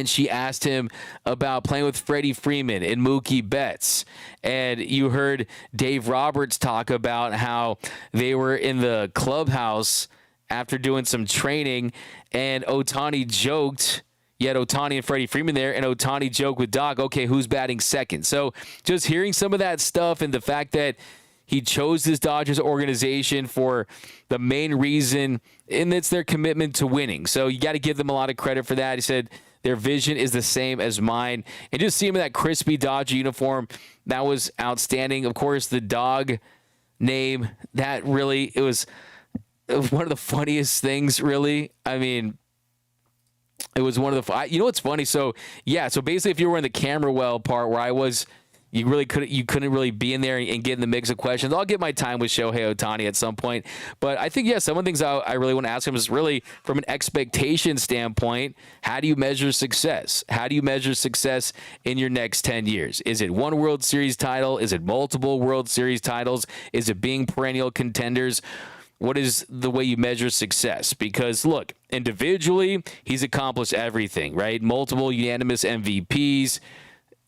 she asked him about playing with Freddie Freeman and Mookie Betts. And you heard Dave Roberts talk about how they were in the clubhouse after doing some training, and Ohtani joked. You had Ohtani and Freddie Freeman there, and Ohtani joked with Doc, okay, who's batting second? So just hearing some of that stuff and the fact that he chose this Dodgers organization for the main reason, and it's their commitment to winning. So you got to give them a lot of credit for that. He said, their vision is the same as mine. And just seeing him in that crispy Dodger uniform, that was outstanding. Of course, the dog name, that really, it was one of the funniest things, really. I mean, it was one of the, you know what's funny? So basically if you were in the camera well part where I was, you couldn't really be in there and get in the mix of questions. I'll get my time with Shohei Ohtani at some point. But I think, some of the things I really want to ask him is really from an expectation standpoint, how do you measure success? How do you measure success in your next 10 years? Is it one World Series title? Is it multiple World Series titles? Is it being perennial contenders? What is the way you measure success? Because, look, individually, he's accomplished everything, right? Multiple unanimous MVPs,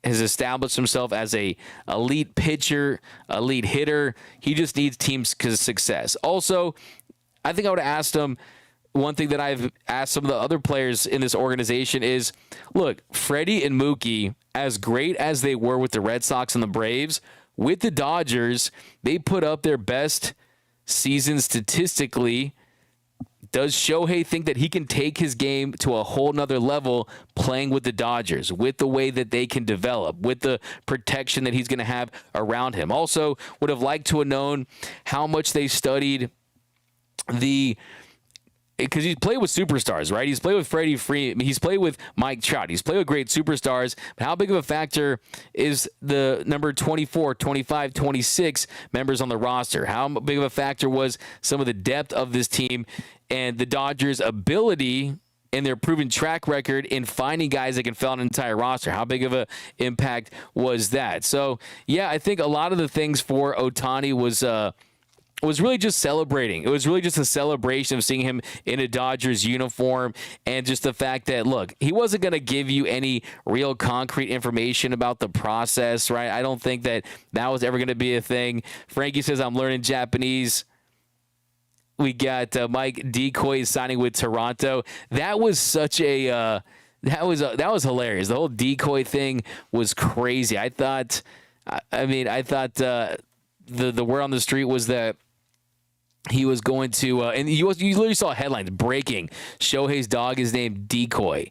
has established himself as a elite pitcher, elite hitter. He just needs team success. Also, I think I would have asked him, one thing that I've asked some of the other players in this organization is, look, Freddie and Mookie, as great as they were with the Red Sox and the Braves, with the Dodgers, they put up their best season statistically. Does Shohei think that he can take his game to a whole nother level playing with the Dodgers, with the way that they can develop, with the protection that he's going to have around him? Also, would have liked to have known how much they studied because he's played with superstars, right? He's played with Freddie Freeman. He's played with Mike Trout. He's played with great superstars. But how big of a factor is the number 24, 25, 26 members on the roster? How big of a factor was some of the depth of this team and the Dodgers' ability and their proven track record in finding guys that can fill out an entire roster? How big of an impact was that? So, I think a lot of the things for Ohtani was really just celebrating. It was really just a celebration of seeing him in a Dodgers uniform, and just the fact that, look, he wasn't going to give you any real concrete information about the process, right? I don't think that was ever going to be a thing. Frankie says, I'm learning Japanese. We got Mike Decoy signing with Toronto. That was such a that was hilarious. The whole Decoy thing was crazy. I thought the word on the street was that he was going to, and you literally saw headlines breaking. Shohei's dog is named Decoy,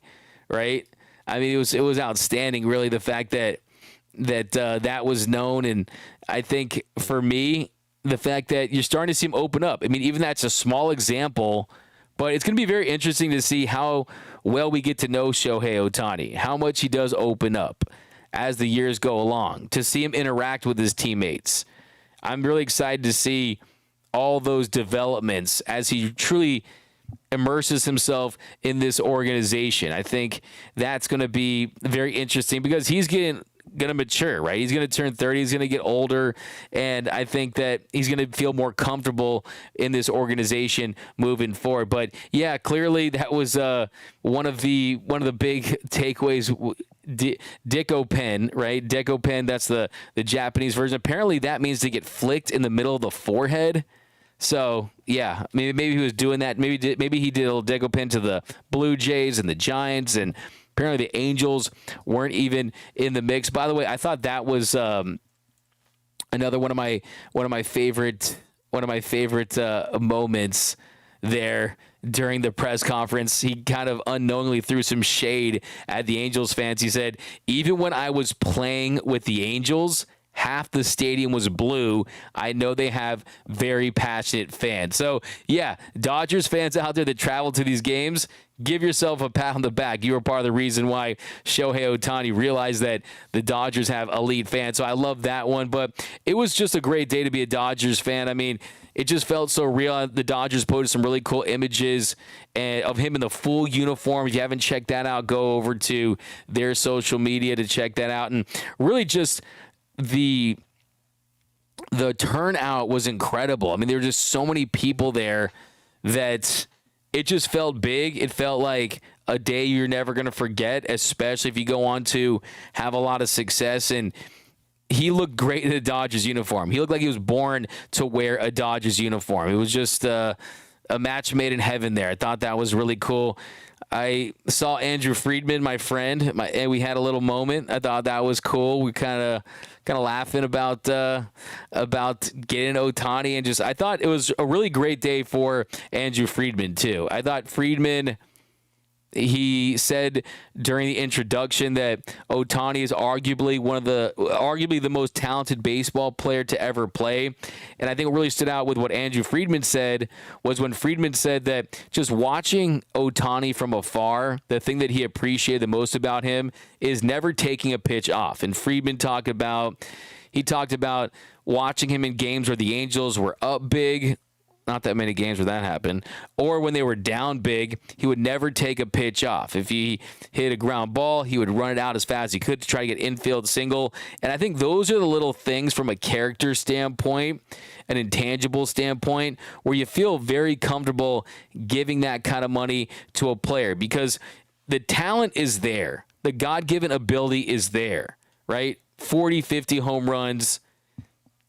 right? I mean, it was outstanding, really, the fact that that was known. And I think for me, the fact that you're starting to see him open up. I mean, even that's a small example, but it's going to be very interesting to see how well we get to know Shohei Ohtani, how much he does open up as the years go along, to see him interact with his teammates. I'm really excited to see all those developments as he truly immerses himself in this organization. I think that's going to be very interesting because he's going to mature, right? He's going to turn 30. He's going to get older, and I think that he's going to feel more comfortable in this organization moving forward. But clearly that was one of the big takeaways. Decopen, right? Decopen, that's the Japanese version. Apparently that means to get flicked in the middle of the forehead. So, maybe he was doing that. Maybe he did a little Decopen to the Blue Jays and the Giants, and apparently the Angels weren't even in the mix. By the way, I thought that was another one of my favorite moments there during the press conference. He kind of unknowingly threw some shade at the Angels fans. He said, even when I was playing with the Angels, half the stadium was blue. I know they have very passionate fans. So, Dodgers fans out there that travel to these games, give yourself a pat on the back. You were part of the reason why Shohei Ohtani realized that the Dodgers have elite fans. So I love that one. But it was just a great day to be a Dodgers fan. I mean, it just felt so real. The Dodgers posted some really cool images of him in the full uniform. If you haven't checked that out, go over to their social media to check that out. And really just the turnout was incredible. I mean, there were just so many people there that it just felt big. It felt like a day you're never going to forget, especially if you go on to have a lot of success. And he looked great in a Dodgers uniform. He looked like he was born to wear a Dodgers uniform. It was just a match made in heaven there. I thought that was really cool. I saw Andrew Friedman, my friend, and we had a little moment. I thought that was cool. We kind of laughing about getting Ohtani, and just I thought it was a really great day for Andrew Friedman too. I thought Friedman, he said during the introduction that Ohtani is arguably the most talented baseball player to ever play. And I think what really stood out with what Andrew Friedman said was when Friedman said that just watching Ohtani from afar, the thing that he appreciated the most about him is never taking a pitch off. And Friedman talked about watching him in games where the Angels were up big. Not that many games where that happened. Or when they were down big, he would never take a pitch off. If he hit a ground ball, he would run it out as fast as he could to try to get infield single. And I think those are the little things from a character standpoint, an intangible standpoint, where you feel very comfortable giving that kind of money to a player because the talent is there. The God-given ability is there, right? 40, 50 home runs,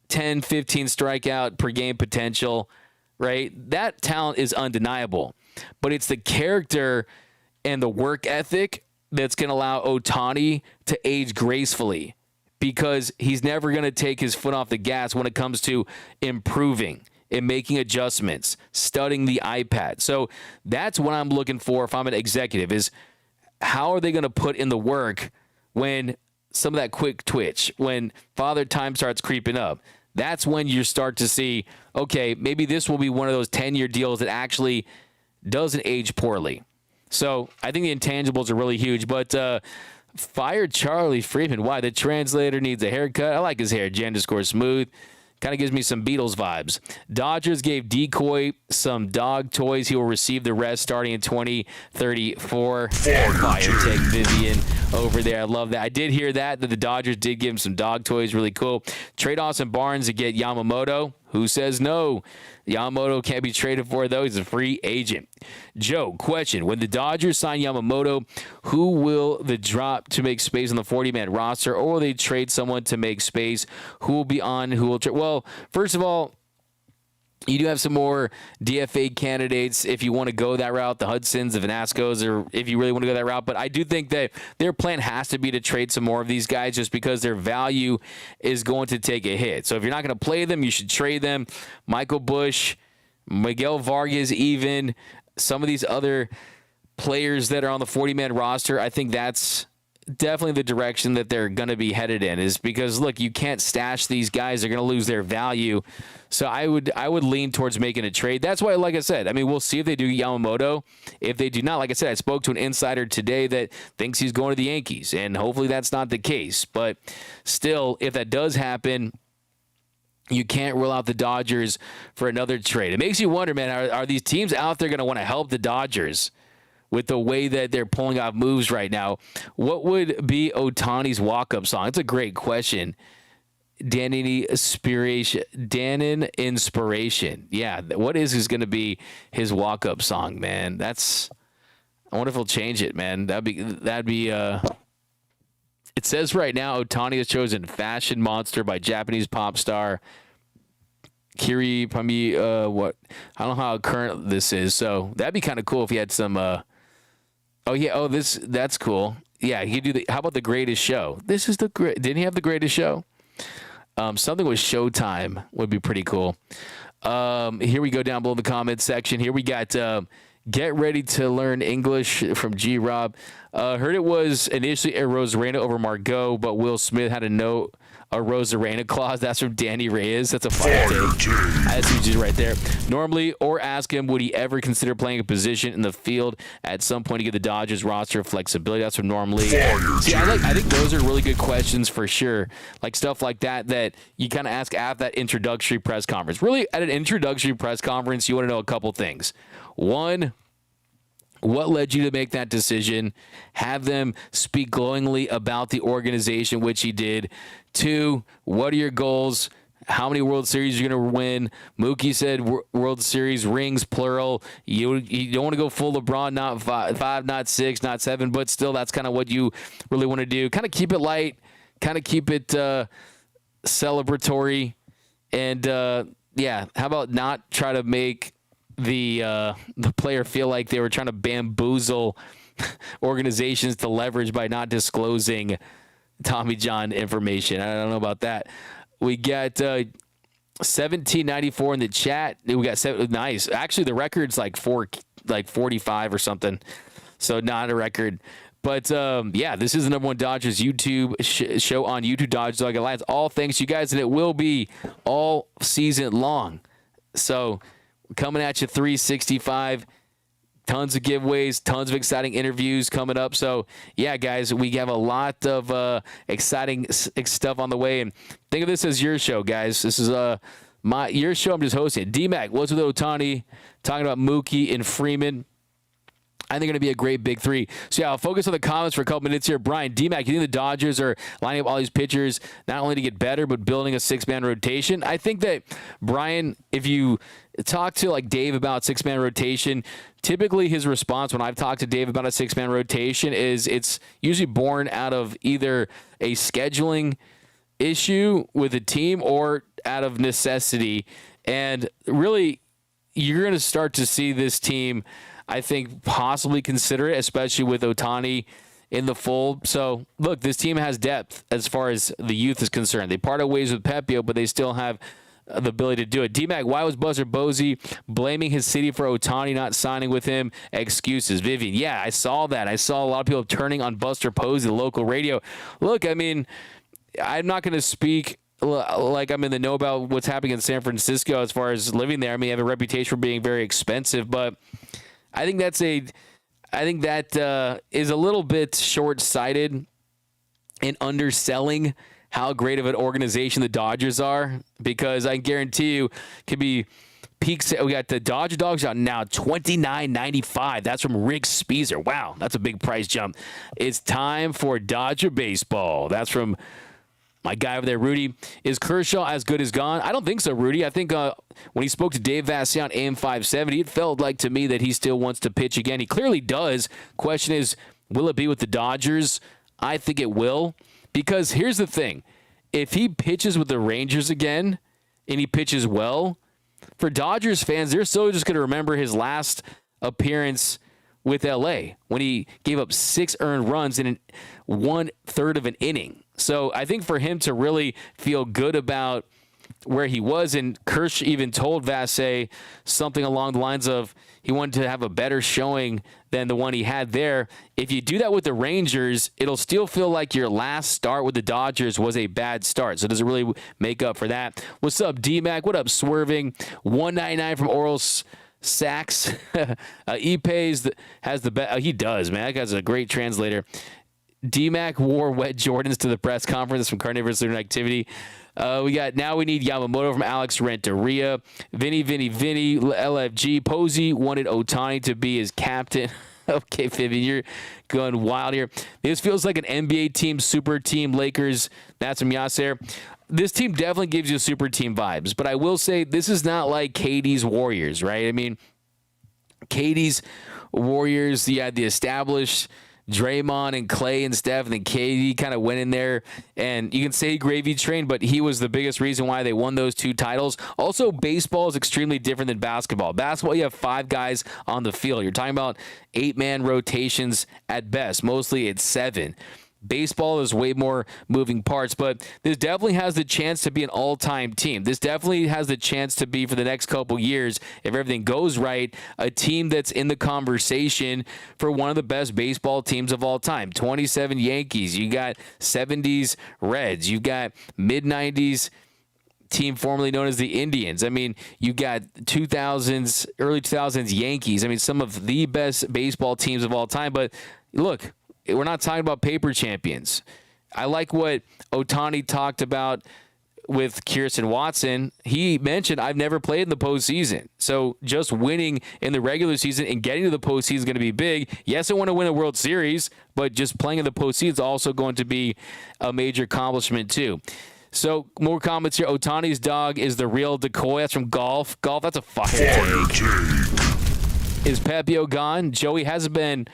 10, 15 strikeout per game potential. Right? That talent is undeniable, but it's the character and the work ethic that's going to allow Ohtani to age gracefully because he's never going to take his foot off the gas when it comes to improving and making adjustments, studying the iPad. So that's what I'm looking for if I'm an executive is how are they going to put in the work when some of that quick twitch, when father time starts creeping up. That's when you start to see, okay, maybe this will be one of those 10-year deals that actually doesn't age poorly. So I think the intangibles are really huge. But fire Charlie Freeman. Why? The translator needs a haircut. I like his hair. _smooth. Kind of gives me some Beatles vibes. Dodgers gave Decoy some dog toys. He will receive the rest starting in 2034. Fire take Vivian over there. I love that. I did hear that the Dodgers did give him some dog toys. Really cool. Trade Austin Barnes to get Yamamoto. Who says no? Yamamoto can't be traded for, though. He's a free agent. Joe, question. When the Dodgers sign Yamamoto, who will the drop to make space on the 40-man roster, or will they trade someone to make space? Who will be on? Who will trade? Well, first of all, you do have some more DFA candidates if you want to go that route, the Hudsons, the Vanascos, or if you really want to go that route. But I do think that their plan has to be to trade some more of these guys just because their value is going to take a hit. So if you're not going to play them, you should trade them. Michael Busch, Miguel Vargas, even some of these other players that are on the 40-man roster, I think that's definitely the direction that they're going to be headed in is because, look, you can't stash these guys. They're going to lose their value. So I would lean towards making a trade. That's why, like I said, I mean, we'll see if they do Yamamoto. If they do not, like I said, I spoke to an insider today that thinks he's going to the Yankees, and hopefully that's not the case. But still, if that does happen, you can't rule out the Dodgers for another trade. It makes you wonder, man, are these teams out there going to want to help the Dodgers with the way that they're pulling off moves right now? What would be Ohtani's walk-up song? It's a great question. Danon Inspiration. Yeah, what is going to be his walk-up song, man? I wonder if he'll change it, man. That'd be it says right now Ohtani has chosen Fashion Monster by Japanese pop star Kiri Pami. What? I don't know how current this is, so that'd be kind of cool if he had some that's cool. Yeah, he could do how about The Greatest Show? This is didn't he have The Greatest Show? Something with Showtime would be pretty cool. Here we go down below the comments section. Here we got Get Ready to Learn English from G-Rob. Heard it was initially a Rosarena over Margot, but Will Smith had a note a Rosarena clause. That's from Danny Reyes. That's a fire take. That's just right there. Normally, or ask him, would he ever consider playing a position in the field at some point to give the Dodgers roster flexibility? That's from normally. See, I think those are really good questions for sure. Like stuff like that you kind of ask at that introductory press conference. Really, at an introductory press conference, you want to know a couple things. One, what led you to make that decision? Have them speak glowingly about the organization, which he did. Two, what are your goals? How many World Series you're going to win? Mookie said World Series rings, plural. You don't want to go full LeBron, not five, not six, not seven, but still that's kind of what you really want to do. Kind of keep it light, kind of keep it celebratory. And, how about not try to make the player feel like they were trying to bamboozle organizations to leverage by not disclosing Tommy John information. I don't know about that. We got 1794 in the chat. We got nice. Actually, the record's like 45 or something. So not a record. But, this is the number one Dodgers YouTube show on YouTube, Dodgers Dog Alliance. All thanks to you guys, and it will be all season long. So coming at you 365, tons of giveaways, tons of exciting interviews coming up. So, guys, we have a lot of exciting stuff on the way. And think of this as your show, guys. This is your show. I'm just hosting. D-Mac, what's with Ohtani? Talking about Mookie and Freeman. I think they're going to be a great big three. So, I'll focus on the comments for a couple minutes here. Brian, D-Mac, you think the Dodgers are lining up all these pitchers not only to get better, but building a six-man rotation? I think that, Brian, if you talk to like Dave about six-man rotation, typically his response when I've talked to Dave about a six-man rotation is it's usually born out of either a scheduling issue with a team or out of necessity. And really, you're going to start to see this team, I think, possibly consider it, especially with Ohtani in the fold. So, look, this team has depth as far as the youth is concerned. They parted ways with Pepio, but they still have the ability to do it. D-Mac, why was Buster Posey blaming his city for Ohtani not signing with him? Excuses. Vivian, yeah, I saw that. I saw a lot of people turning on Buster Posey, the local radio. Look, I mean, I'm not going to speak like I'm in the know about what's happening in San Francisco as far as living there. I mean, I have a reputation for being very expensive, but I think that is a little bit short-sighted in underselling how great of an organization the Dodgers are, because I guarantee you could be peaks. We got the Dodger Dogs out now $29.95. That's from Rick Speezer. Wow, that's a big price jump. It's time for Dodger baseball. That's from my guy over there, Rudy. Is Kershaw as good as gone? I don't think so, Rudy. I think when he spoke to Dave Vassy on AM 570, it felt like to me that he still wants to pitch again. He clearly does. Question is, will it be with the Dodgers? I think it will. Because here's the thing. If he pitches with the Rangers again and he pitches well, for Dodgers fans, they're still just going to remember his last appearance with LA when he gave up 6 earned runs in 1/3 of an inning. So I think for him to really feel good about where he was, and Kirsch even told Vassy something along the lines of he wanted to have a better showing than the one he had there. If you do that with the Rangers, it'll still feel like your last start with the Dodgers was a bad start. So does it really make up for that? What's up, D-Mac? What up, Swerving? 199 from Oral Sachs. E-Pays has the best. He does, man. That guy's a great translator. D-Mac wore wet Jordans to the press conference from Carnivorous Lunar Activity. We need Yamamoto from Alex Renteria. Vinny, LFG. Posey wanted Ohtani to be his captain. Okay, Vivian, you're going wild here. This feels like an NBA team, super team, Lakers. That's from Yasser. This team definitely gives you super team vibes, but I will say this is not like KD's Warriors, right? I mean, KD's Warriors, you had the established Draymond and Clay and Steph, and then KD kind of went in there, and you can say gravy train, but he was the biggest reason why they won those 2 titles. Also, baseball is extremely different than basketball. Basketball, you have 5 guys on the field. You're talking about 8-man rotations at best. Mostly it's 7. Baseball is way more moving parts, but this definitely has the chance to be an all-time team. This definitely has the chance to be, for the next couple years, if everything goes right, a team that's in the conversation for one of the best baseball teams of all time. 27 Yankees. You got 70s Reds. You got mid-90s team formerly known as the Indians. I mean, you got 2000s, early 2000s Yankees. I mean, some of the best baseball teams of all time. But look, we're not talking about paper champions. I like what Ohtani talked about with Kirsten Watson. He mentioned, I've never played in the postseason. So just winning in the regular season and getting to the postseason is going to be big. Yes, I want to win a World Series, but just playing in the postseason is also going to be a major accomplishment too. So, more comments here. Ohtani's dog is the real decoy. That's from Golf. Golf, that's a fire take. Is Pepio gone? Joey hasn't been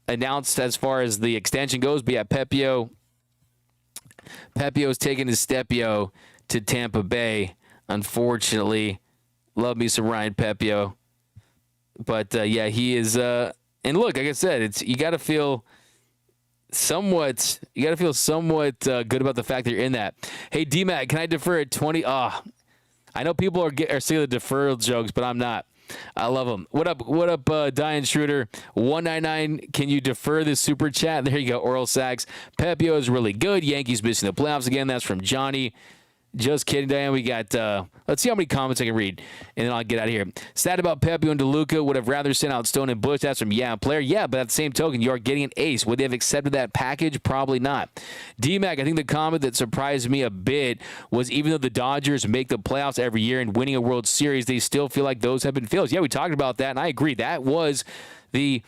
announced as far as the extension goes, but yeah, Pepio's taking his stepio to Tampa Bay, unfortunately. Love me some Ryan Pepio. But, yeah, he is and look, like I said, you got to feel somewhat good about the fact that you're in that. Hey, D-Mac, can I defer at 20? I know people are seeing the deferral jokes, but I'm not. I love them. What up, Diane Schroeder? 199, can you defer this super chat? There you go, Oral Sacks. Pepio is really good. Yankees missing the playoffs again. That's from Johnny. Just kidding, Diane. We got, let's see how many comments I can read, and then I'll get out of here. Sad about Pepio and DeLuca. Would have rather sent out Stone and Bush. That's from Player. Yeah, but at the same token, you are getting an ace. Would they have accepted that package? Probably not. D-Mac, I think the comment that surprised me a bit was even though the Dodgers make the playoffs every year and winning a World Series, they still feel like those have been failures. Yeah, we talked about that, and I agree. That was the,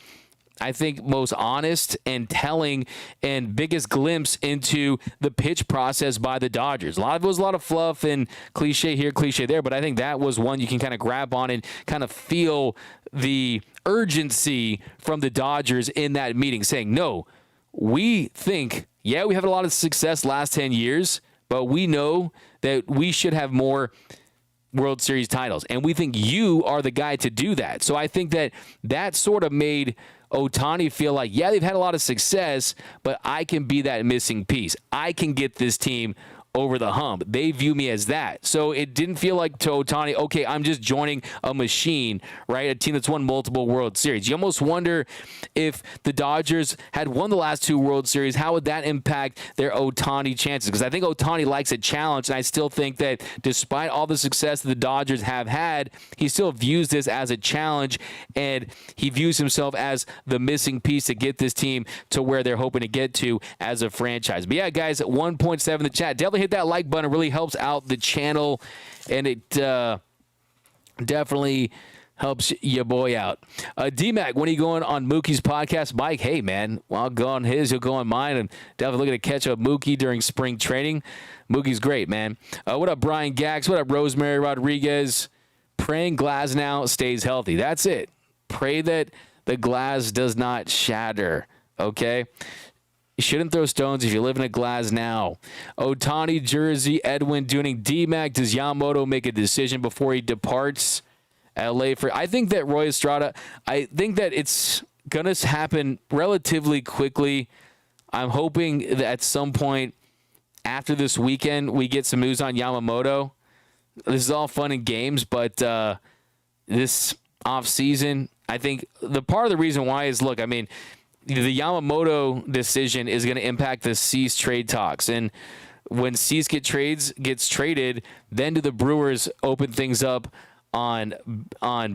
I think, most honest and telling and biggest glimpse into the pitch process by the Dodgers. A lot of it was a lot of fluff and cliche here, cliche there, but I think that was one you can kind of grab on and kind of feel the urgency from the Dodgers in that meeting, saying, no, we think, yeah, we have a lot of success last 10 years, but we know that we should have more World Series titles, and we think you are the guy to do that. So I think that sort of made Ohtani feel like, yeah, they've had a lot of success, but I can be that missing piece. I can get this team over the hump. They view me as that. So it didn't feel like to Ohtani, okay, I'm just joining a machine, right? A team that's won multiple World Series. You almost wonder if the Dodgers had won the last two World Series, how would that impact their Ohtani chances? Because I think Ohtani likes a challenge, and I still think that despite all the success that the Dodgers have had, he still views this as a challenge, and he views himself as the missing piece to get this team to where they're hoping to get to as a franchise. But yeah, guys, at 1.7 in the chat, definitely hit that like button. It really helps out the channel, and it definitely helps your boy out. D-Mac, when are you going on Mookie's podcast? Mike, hey, man, well, I'll go on his, you'll go on mine, and definitely looking to catch up Mookie during spring training. Mookie's great, man. What up, Brian Gax? What up, Rosemary Rodriguez? Praying Glasnow stays healthy. That's it. Pray that the glass does not shatter, okay? You shouldn't throw stones if you live in a Glasnow. Ohtani jersey, Edwin Dooning. D-Mac, does Yamamoto make a decision before he departs LA for? I think that Roy Estrada, I think that it's going to happen relatively quickly. I'm hoping that at some point after this weekend, we get some news on Yamamoto. This is all fun and games, but this offseason, I think the part of the reason why is, look, I mean, the Yamamoto decision is going to impact the Cease trade talks. And when Cease gets traded, then do the Brewers open things up on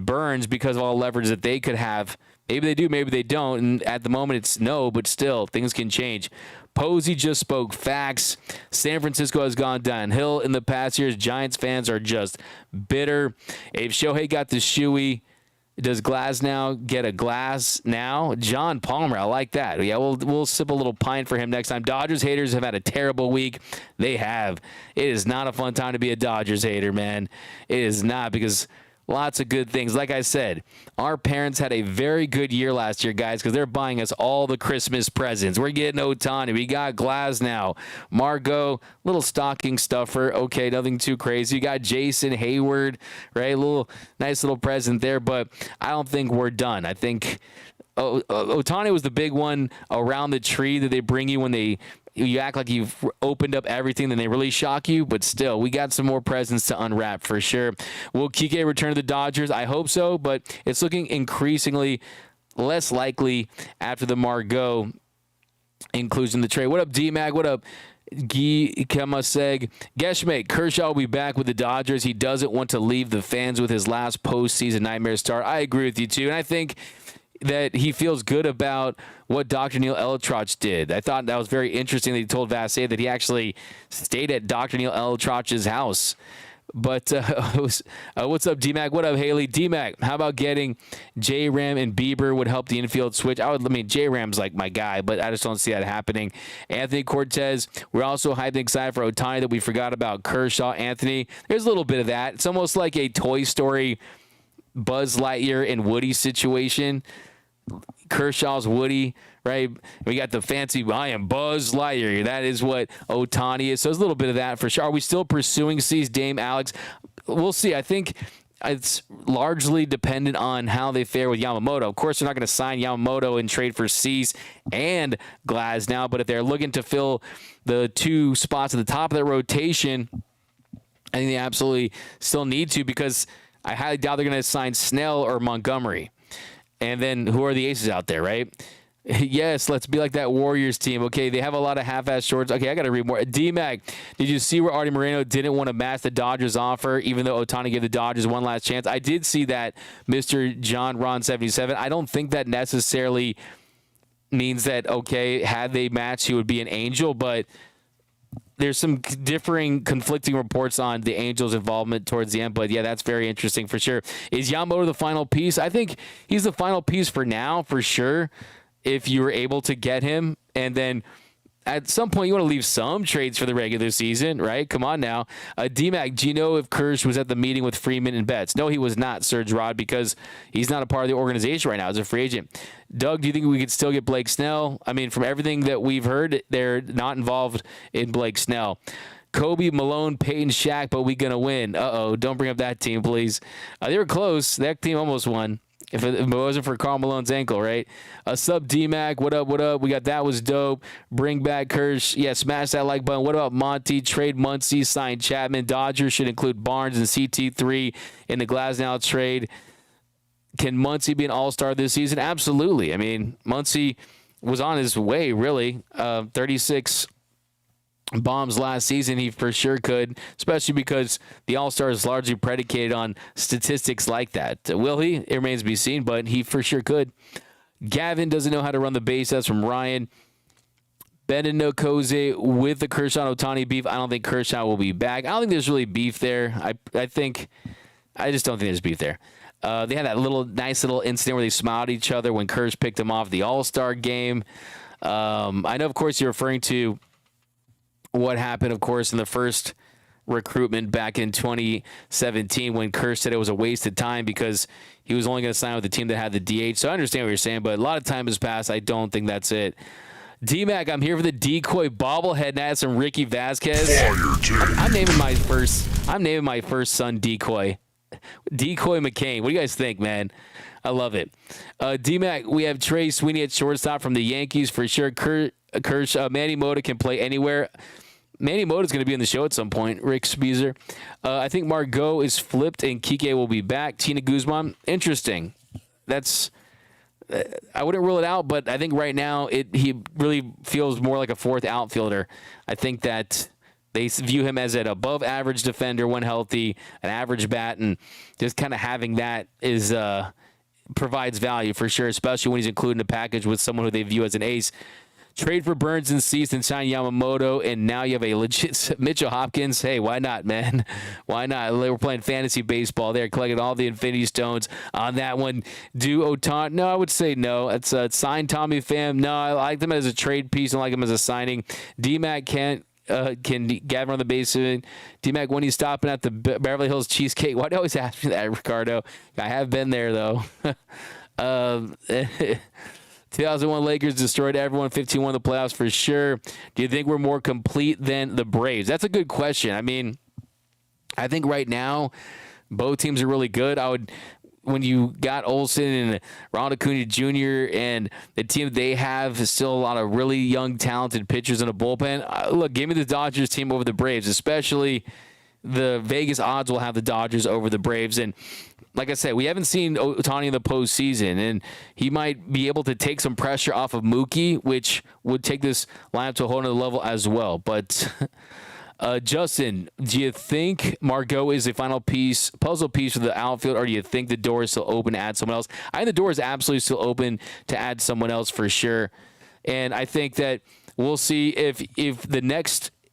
Burns because of all the leverage that they could have? Maybe they do, maybe they don't. And at the moment, it's no, but still, things can change. Posey just spoke facts. San Francisco has gone downhill in the past years. Giants fans are just bitter. If Shohei got the shoey, does Glasnow get a glass now? John Palmer, I like that. Yeah, we'll sip a little pint for him next time. Dodgers haters have had a terrible week. They have. It is not a fun time to be a Dodgers hater, man. It is not, because lots of good things. Like I said, our parents had a very good year last year, guys, because they're buying us all the Christmas presents. We're getting Ohtani. We got Glasnow. Margot, little stocking stuffer. Okay, nothing too crazy. You got Jason Hayward, right? Nice little present there, but I don't think we're done. I think Ohtani was the big one around the tree that they bring you when you act like you've opened up everything, then they really shock you. But still, we got some more presents to unwrap for sure. Will Kike return to the Dodgers? I hope so, but it's looking increasingly less likely after the Margot inclusion in the trade. What up, D-Mac? What up, Guy Kamaseg? Guessmate, Kershaw will be back with the Dodgers. He doesn't want to leave the fans with his last postseason nightmare start. I agree with you, too. And I think that he feels good about what Dr. Neil Elitroch did. I thought that was very interesting that he told Vassay that he actually stayed at Dr. Neil Elitroch's house. But what's up, D-Mac? What up, Haley? D-Mac, how about getting J-Ram and Bieber would help the infield switch? J-Ram's like my guy, but I just don't see that happening. Anthony Cortez, we're also hyped and excited for Ohtani that we forgot about Kershaw. Anthony, there's a little bit of that. It's almost like a Toy Story Buzz Lightyear and Woody situation. Kershaw's Woody, right? We got the fancy, I am Buzz Lightyear. That is what Ohtani is. So there's a little bit of that for sure. Are we still pursuing Cease, Dame, Alex? We'll see. I think it's largely dependent on how they fare with Yamamoto. Of course, they're not going to sign Yamamoto and trade for Cease and Glasnow, but if they're looking to fill the two spots at the top of their rotation, I think they absolutely still need to, because I highly doubt they're going to sign Snell or Montgomery. And then who are the aces out there, right? Yes, let's be like that Warriors team. Okay, they have a lot of half-ass shorts. Okay, I got to read more. D-Mac, did you see where Artie Moreno didn't want to match the Dodgers offer, even though Ohtani gave the Dodgers one last chance? I did see that, Mr. John Ron 77. I don't think that necessarily means that, okay, had they matched, he would be an Angel, but there's some differing, conflicting reports on the Angels' involvement towards the end, but yeah, that's very interesting for sure. Is Yamamoto the final piece? I think he's the final piece for now, for sure, if you were able to get him. And then at some point, you want to leave some trades for the regular season, right? Come on now. D-Mac, do you know if Kirsch was at the meeting with Freeman and Betts? No, he was not, Serge Rod, because he's not a part of the organization right now as a free agent. Doug, do you think we could still get Blake Snell? I mean, from everything that we've heard, they're not involved in Blake Snell. Kobe, Malone, Peyton, Shaq, but we going to win. Uh-oh, don't bring up that team, please. They were close. That team almost won. If it wasn't for Karl Malone's ankle, right? Sub D-Mac, what up, what up? We got that was dope. Bring back Kirsch. Yeah, smash that like button. What about Monty? Trade Muncy, sign Chapman. Dodgers should include Barnes and CT3 in the Glasnow trade. Can Muncy be an all-star this season? Absolutely. I mean, Muncy was on his way, really. 36 bombs last season, he for sure could, especially because the All-Star is largely predicated on statistics like that. Will he? It remains to be seen, but he for sure could. Gavin doesn't know how to run the base. That's from Ryan. Ben and Nokoze with the Kershaw Ohtani beef. I don't think Kershaw will be back. I don't think there's really beef there. I just don't think there's beef there. They had that nice little incident where they smiled at each other when Kersh picked him off the All-Star game. I know, of course, you're referring to what happened, of course, in the first recruitment back in 2017 when Kersh said it was a waste of time because he was only going to sign with the team that had the DH. So I understand what you're saying, but a lot of time has passed. I don't think that's it. D-Mac, I'm here for the decoy bobblehead, and that's from Ricky Vasquez. I'm naming my first son Decoy. Decoy McCain. What do you guys think, man? I love it. D-Mac, we have Trey Sweeney at shortstop from the Yankees for sure. Manny Mota can play anywhere. Manny Mota is going to be in the show at some point. Rick Speezer. I think Margot is flipped and Kike will be back. Tina Guzman. Interesting. That's. I wouldn't rule it out, but I think right now he really feels more like a fourth outfielder. I think that they view him as an above-average defender when healthy, an average bat, and just kind of having that is provides value for sure, especially when he's included in a package with someone who they view as an ace. Trade for Burns and Cease and sign Yamamoto, and now you have a legit Mitchell Hopkins. Hey, why not, man? Why not? We're playing fantasy baseball there, collecting all the Infinity Stones on that one. Do Ohtani? No, I would say no. It's sign Tommy Pham. No, I like them as a trade piece. I don't like them as a signing. D-Mac can Gavin on the base. D-Mac, when he's stopping at the Beverly Hills Cheesecake? Why do you always ask me that, Ricardo? I have been there, though. 2001 Lakers destroyed everyone. 15-1 the playoffs for sure. Do you think we're more complete than the Braves? That's a good question. I mean, I think right now both teams are really good. when you got Olsen and Ronald Acuna Jr. and the team they have is still a lot of really young, talented pitchers in a bullpen. Look, give me the Dodgers team over the Braves, especially the Vegas odds will have the Dodgers over the Braves. And like I said, we haven't seen Ohtani in the postseason, and he might be able to take some pressure off of Mookie, which would take this lineup to a whole nother level as well. But Justin, do you think Margot is the final puzzle piece for the outfield, or do you think the door is still open to add someone else? I think the door is absolutely still open to add someone else for sure. And I think that we'll see if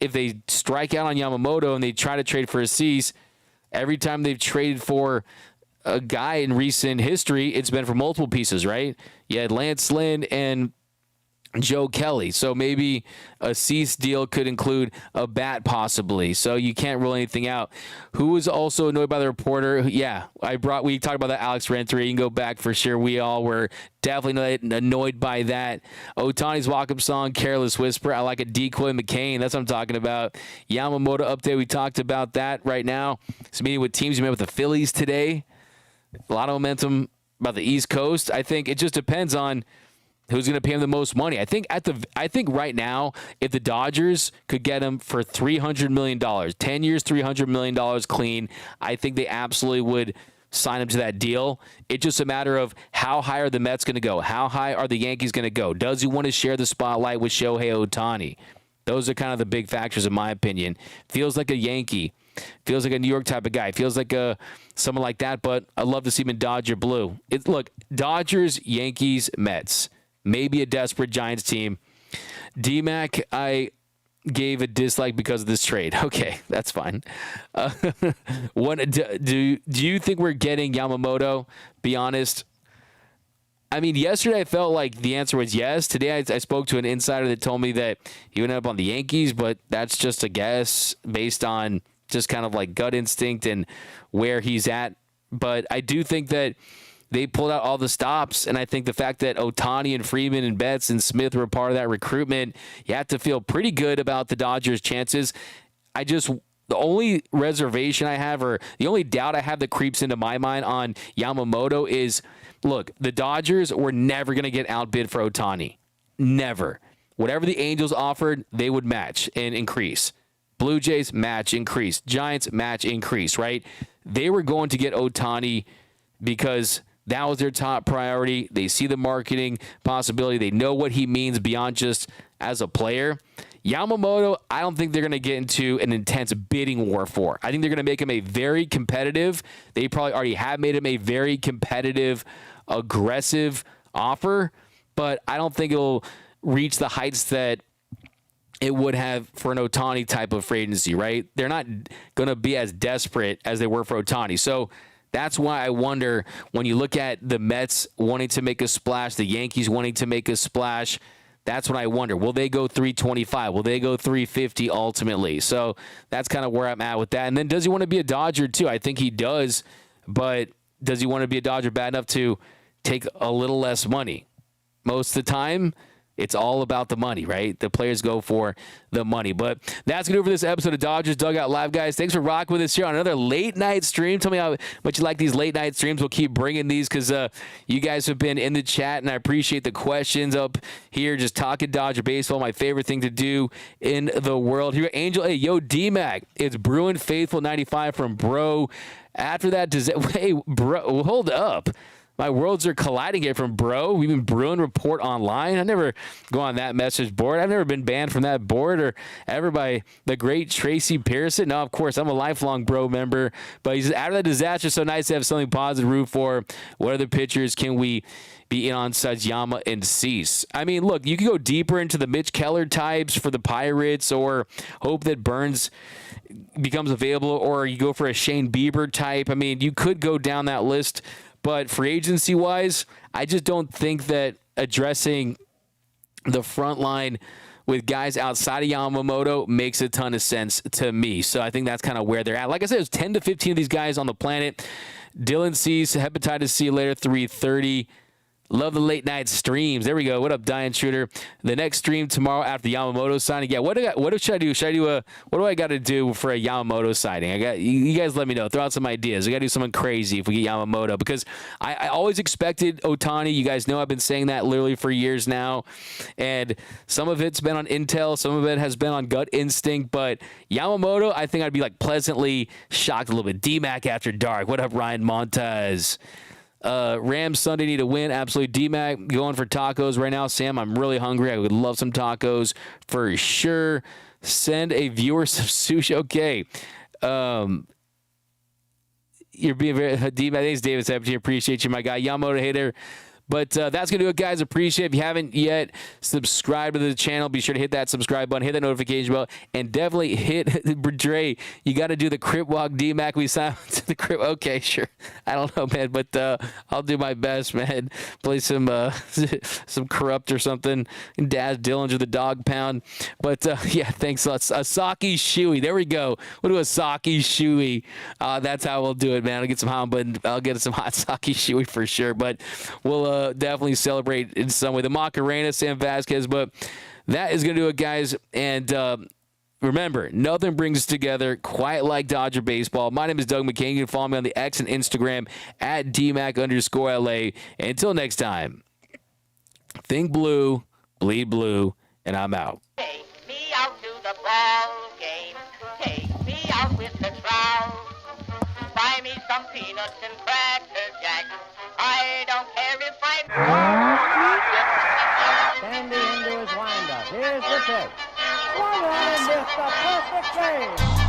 they strike out on Yamamoto and they try to trade for a Cease. Every time they've traded for a guy in recent history, it's been for multiple pieces, right? You had Lance Lynn and Joe Kelly. So maybe a Cease deal could include a bat possibly. So you can't rule anything out. Who was also annoyed by the reporter? Yeah, we talked about that Alex Renteria. You can go back for sure. We all were definitely annoyed by that. Ohtani's walk-up song, Careless Whisper. I like a decoy McCain. That's what I'm talking about. Yamamoto update. We talked about that right now. It's meeting with teams. We met with the Phillies today. A lot of momentum about the East Coast. I think it just depends on who's going to pay him the most money. I think right now, if the Dodgers could get him for $300 million, 10 years, $300 million clean, I think they absolutely would sign him to that deal. It's just a matter of how high are the Mets going to go? How high are the Yankees going to go? Does he want to share the spotlight with Shohei Ohtani? Those are kind of the big factors, in my opinion. Feels like a Yankee. Feels like a New York type of guy. Feels like someone like that, but I'd love to see him in Dodger blue. Look, Dodgers, Yankees, Mets. Maybe a desperate Giants team. D-Mac, I gave a dislike because of this trade. Okay, that's fine. Do you think we're getting Yamamoto? Be honest. I mean, yesterday I felt like the answer was yes. Today I spoke to an insider that told me that he would end up on the Yankees, but that's just a guess based on just kind of like gut instinct and where he's at. But I do think that they pulled out all the stops, and I think the fact that Ohtani and Freeman and Betts and Smith were part of that recruitment, you have to feel pretty good about the Dodgers' chances. The only reservation I have, or the only doubt I have that creeps into my mind on Yamamoto is, look, the Dodgers were never going to get outbid for Ohtani. Never. Whatever the Angels offered, they would match and increase. Blue Jays, match, increase. Giants, match, increase, right? They were going to get Ohtani because that was their top priority. They see the marketing possibility. They know what he means beyond just as a player. Yamamoto, I don't think they're going to get into an intense bidding war for. I think they're going to make him a very competitive. They probably already have made him a very competitive, aggressive offer, but I don't think it'll reach the heights that it would have for an Ohtani type of free agency, right? They're not going to be as desperate as they were for Ohtani. So that's why I wonder, when you look at the Mets wanting to make a splash, the Yankees wanting to make a splash, that's when I wonder, will they go 325? Will they go 350 ultimately? So that's kind of where I'm at with that. And then does he want to be a Dodger too? I think he does, but does he want to be a Dodger bad enough to take a little less money? Most of the time, it's all about the money, right? The players go for the money. But that's going to do it for this episode of Dodgers Dugout Live, guys. Thanks for rocking with us here on another late-night stream. Tell me how much you like these late-night streams. We'll keep bringing these because you guys have been in the chat, and I appreciate the questions up here. Just talking Dodger baseball, my favorite thing to do in the world. Here, Angel, hey, yo, D-Mac. It's Bruin Faithful 95 from Bro. After that, hey, bro, hold up. My worlds are colliding here from Bro. We've been Bruin Report Online. I never go on that message board. I've never been banned from that board or ever by the great Tracy Pearson. No, of course, I'm a lifelong Bro member. But he says, after that disaster, so nice to have something positive to root for. What other pitchers can we be in on such Yama and Cease? I mean, look, you can go deeper into the Mitch Keller types for the Pirates, or hope that Burns becomes available, or you go for a Shane Bieber type. I mean, you could go down that list. But free agency-wise, I just don't think that addressing the front line with guys outside of Yamamoto makes a ton of sense to me. So I think that's kind of where they're at. Like I said, there's 10 to 15 of these guys on the planet. Dylan Cease, hepatitis C later, 330. Love the late night streams. There we go. What up, Diane Shooter? The next stream tomorrow after the Yamamoto signing. Yeah, what should I do? Should I do what do I got to do for a Yamamoto signing? You guys let me know. Throw out some ideas. We got to do something crazy if we get Yamamoto, because I always expected Ohtani. You guys know I've been saying that literally for years now, and some of it's been on intel, some of it has been on gut instinct, but Yamamoto, I think I'd be like pleasantly shocked a little bit. D-Mac after dark. What up, Ryan Montez? Rams Sunday need to win. Absolutely. D-Mac going for tacos right now. Sam, I'm really hungry. I would love some tacos for sure. Send a viewer some sushi. Okay. You're being very D-Mac. Thanks, David Septi. Appreciate you, my guy. Yamamoto hater. But that's going to do it, guys. Appreciate it. If you haven't yet subscribed to the channel, be sure to hit that subscribe button, hit that notification bell, and definitely hit Dre. You got to do the Crip Walk D-Mac. We signed to the Crip. Okay, sure. I don't know, man, but I'll do my best, man. Play some Corrupt or something. And Daz Dillinger, the Dog Pound. But, yeah, thanks a lot. Asaki Shui. There we go. We'll do a Saki Shui. That's how we'll do it, man. I'll get some hot, but I'll get some hot Saki Shui for sure. But we'll definitely celebrate in some way. The Macarena, Sam Vasquez, but that is going to do it, guys. And remember, nothing brings us together quite like Dodger baseball. My name is Doug McCain. You can follow me on the X and Instagram at DMAC_LA. And until next time, think blue, bleed blue, and I'm out. Take me out to the ball game. Take me out with the crowd. Buy me some peanuts and cracker jack. I don't care if Sandy into his windup. Here's the pitch. Swung on and missed a perfect game.